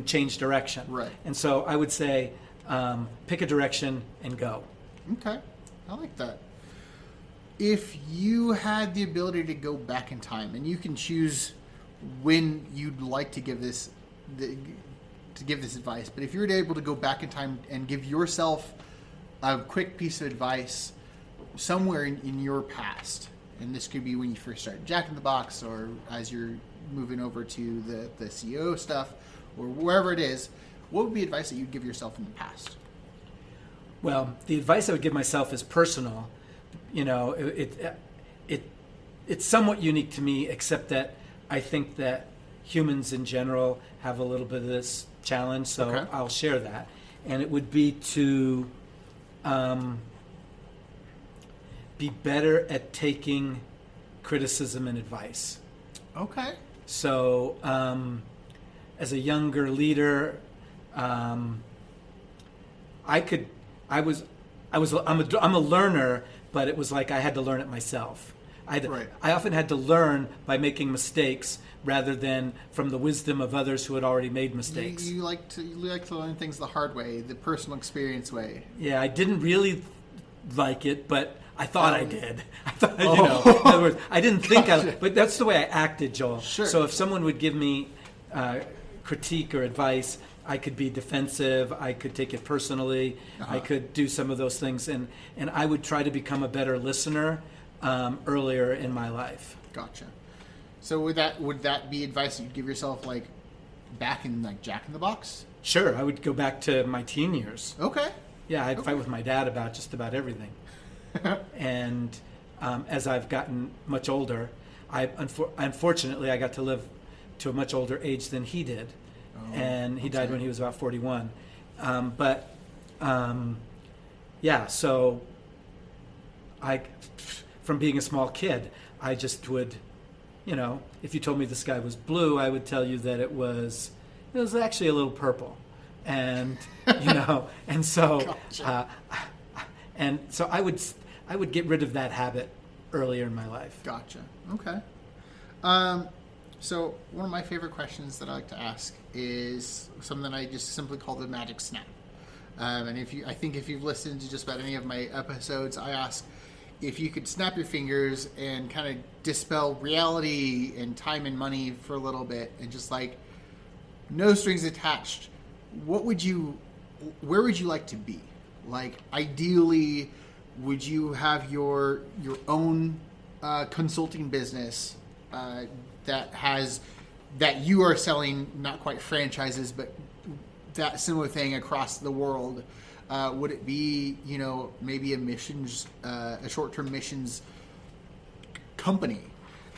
change direction. Right. And so I would say pick a direction and go. Okay, I like that. If you had the ability to go back in time, and you can choose when you'd like to give this advice, but if you were able to go back in time and give yourself a quick piece of advice somewhere in your past, and this could be when you first started Jack in the Box, or as you're moving over to the CEO stuff, or wherever it is, what would be advice that you'd give yourself in the past? Well, the advice I would give myself is personal. It's somewhat unique to me, except that I think that humans in general have a little bit of this challenge, so Okay. I'll share that. And it would be to be better at taking criticism and advice. Okay. So, as a younger leader, I'm a learner, but it was like I had to learn it myself. I often had to learn by making mistakes rather than from the wisdom of others who had already made mistakes. You like to learn things the hard way, the personal experience way. Yeah, I didn't really like it, but I thought I did. I thought, in other words, I didn't think but that's the way I acted, Joel. Sure. So if someone would give me critique or advice, I could be defensive, I could take it personally, I could do some of those things, and I would try to become a better listener earlier in my life. Gotcha. So would that be advice that you'd give yourself, like, back in, like, Jack in the Box? Sure, I would go back to my teen years. Okay. Yeah, I'd fight with my dad about just about everything. And as I've gotten much older, unfortunately I got to live to a much older age than he did. And he died when he was about 41. So from being a small kid, I just would, if you told me the sky was blue, I would tell you that it was actually a little purple. And, and so, Gotcha. and so I would get rid of that habit earlier in my life. Gotcha. Okay. So one of my favorite questions that I like to ask is something I just simply call the magic snap. And I think if you've listened to just about any of my episodes, I ask if you could snap your fingers and kind of dispel reality and time and money for a little bit, and just like no strings attached, where would you like to be? Like, ideally, would you have your own consulting business that you are selling, not quite franchises, but that similar thing across the world? Would it be, maybe a short-term missions company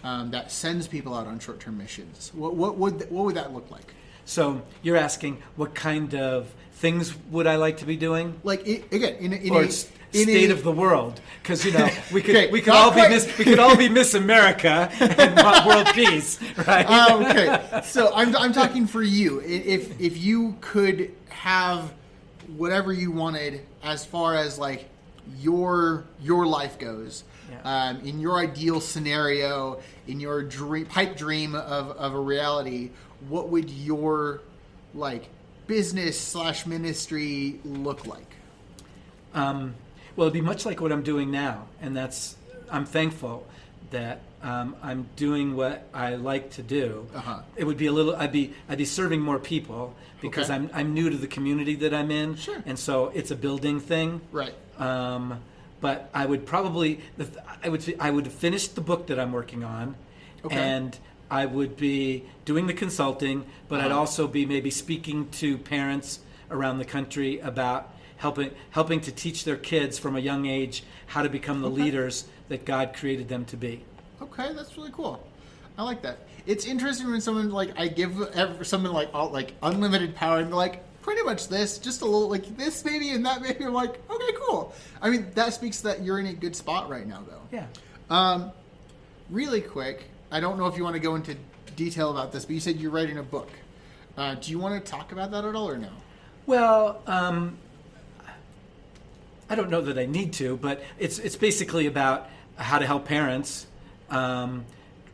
that sends people out on short-term missions? What would that look like? So you're asking what kind of things would I like to be doing? Like again, in Or a state of the world, because we could Okay, we could not all quite. be we could all be Miss America and want world peace, right? Okay, so I'm talking for you. If you could have whatever you wanted as far as like your life goes, Yeah. in your ideal scenario, in your pipe dream of a reality, what would your like business / ministry look like? Well, it'd be much like what I'm doing now, and I'm thankful that I'm doing what I like to do. Uh-huh. It would be I'd be serving more people because Okay. I'm new to the community that I'm in, Sure. and so it's a building thing. Right. But I would probably I would finish the book that I'm working on, Okay. and I would be doing the consulting, but I'd also be maybe speaking to parents around the country about helping to teach their kids from a young age how to become the leaders that God created them to be. Okay, that's really cool. I like that. It's interesting when someone like I give someone like unlimited power and they're like pretty much this, just a little like this maybe and that maybe. I'm like, okay, cool. I mean, that speaks that you're in a good spot right now, though. Yeah. Really quick, I don't know if you want to go into detail about this, but you said you're writing a book. Do you want to talk about that at all or no? Well, I don't know that I need to, but it's basically about how to help parents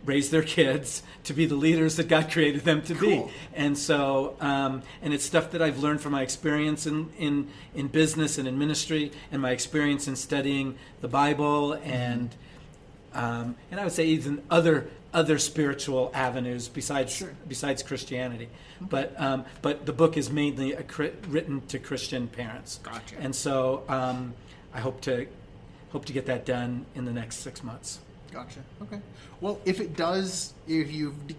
raise their kids to be the leaders that God created them to Cool. be. And so, and it's stuff that I've learned from my experience in business and in ministry, and my experience in studying the Bible, and I would say even other spiritual avenues besides Christianity. But the book is mainly written to Christian parents. Gotcha. And so I hope to get that done in the next 6 months. Gotcha. Okay. Well, if you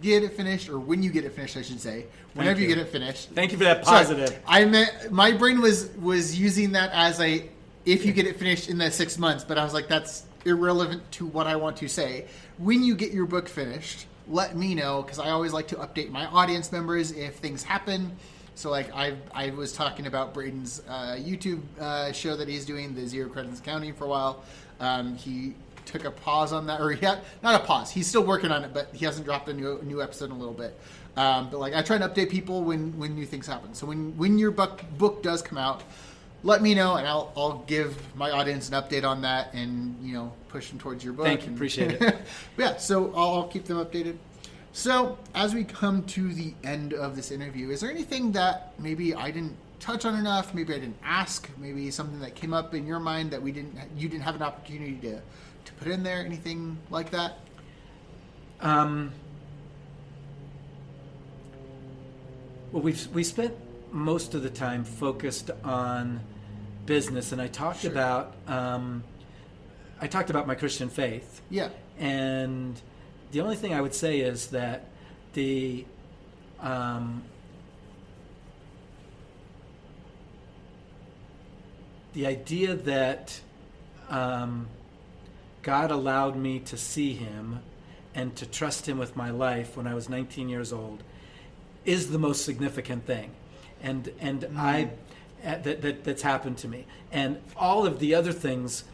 get it finished, or when you get it finished, I should say, whenever you you. get it finished. Thank you for that Sorry, positive. I meant my brain was using that as if you get it finished in the 6 months, but I was like, that's irrelevant to what I want to say. When you get your book finished, let me know, because I always like to update my audience members if things happen. So like I was talking about Braden's YouTube show that he's doing, the Zero Credits Accounting, for a while. He took a pause on that, or not a pause. He's still working on it, but he hasn't dropped a new episode in a little bit. But like I try to update people when new things happen. So when your book does come out, let me know, and I'll give my audience an update on that, and push them towards your book. Thank you. Appreciate it. Yeah, so I'll keep them updated. So as we come to the end of this interview, is there anything that maybe I didn't touch on enough? Maybe I didn't ask. Maybe something that came up in your mind that you didn't have an opportunity to put in there? Anything like that? Well, we spent most of the time focused on business, and I talked Sure. about my Christian faith. Yeah. And the only thing I would say is that the idea that God allowed me to see Him and to trust Him with my life when I was 19 years old is the most significant thing, and that's happened to me. And all of the other things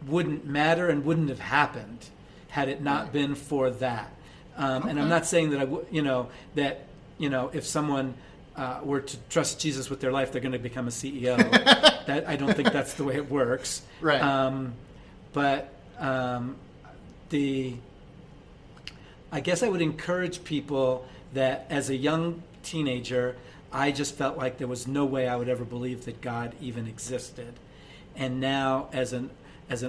wouldn't matter and wouldn't have happened had it not been for that. And I'm not saying that if someone were to trust Jesus with their life, they're going to become a CEO. That I don't think that's the way it works. Right. I guess I would encourage people that as a young teenager, I just felt like there was no way I would ever believe that God even existed. And now, as an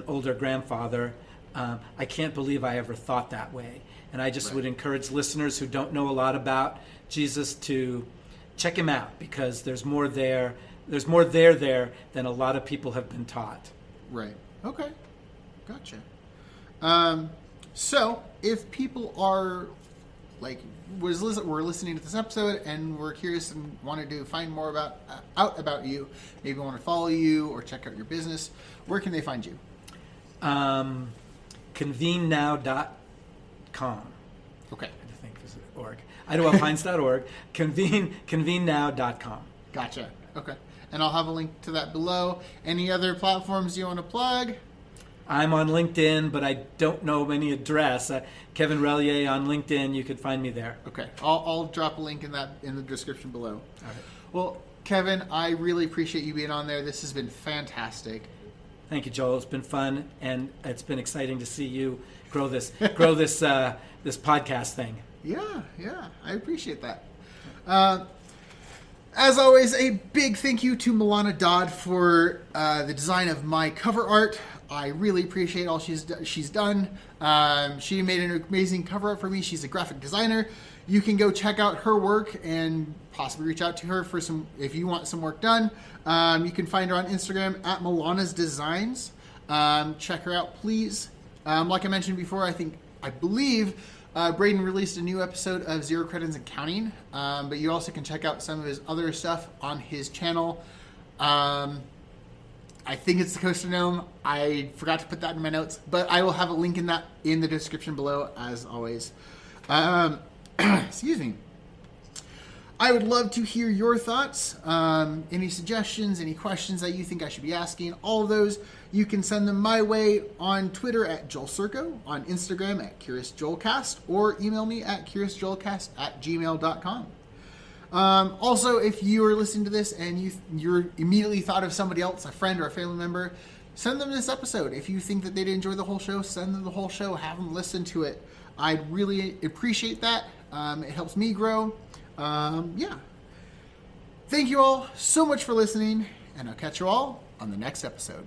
older grandfather, I can't believe I ever thought that way. And I just would encourage listeners who don't know a lot about Jesus to check Him out, because there's more there. There's more there than a lot of people have been taught. Right. Okay. Gotcha. So if people are were listening to this episode and were curious and wanted to find more out about you, maybe want to follow you or check out your business, where can they find you? Convenenow.com. Okay. I think .org. IdahoPines.org. ConveneNow.com. Gotcha. Okay. And I'll have a link to that below. Any other platforms you want to plug? I'm on LinkedIn, but I don't know any address. Kevin Relyea on LinkedIn. You could find me there. Okay. I'll drop a link in the description below. All right. Well, Kevin, I really appreciate you being on there. This has been fantastic. Thank you, Joel. It's been fun, and it's been exciting to see you grow this this podcast thing. Yeah, I appreciate that. As always, a big thank you to Milana Dodd for the design of my cover art. I really appreciate all she's done. She made an amazing cover art for me. She's a graphic designer. You can go check out her work and possibly reach out to her for some if you want some work done. You can find her on Instagram at Milana's Designs. Check her out, please. Like I mentioned before, I believe Braden released a new episode of Zero Credits and Counting, but you also can check out some of his other stuff on his channel. I think it's the Coaster Gnome. I forgot to put that in my notes, but I will have a link in the description below, as always. Excuse me. I would love to hear your thoughts, any suggestions, any questions that you think I should be asking. All of those, you can send them my way on Twitter at Joel Circo, on Instagram at CuriousJoelCast, or email me at CuriousJoelCast@gmail.com. Also, if you are listening to this and you're immediately thought of somebody else, a friend or a family member, send them this episode. If you think that they'd enjoy the whole show, send them the whole show. Have them listen to it. I'd really appreciate that. It helps me grow. Yeah. Thank you all so much for listening, and I'll catch you all on the next episode.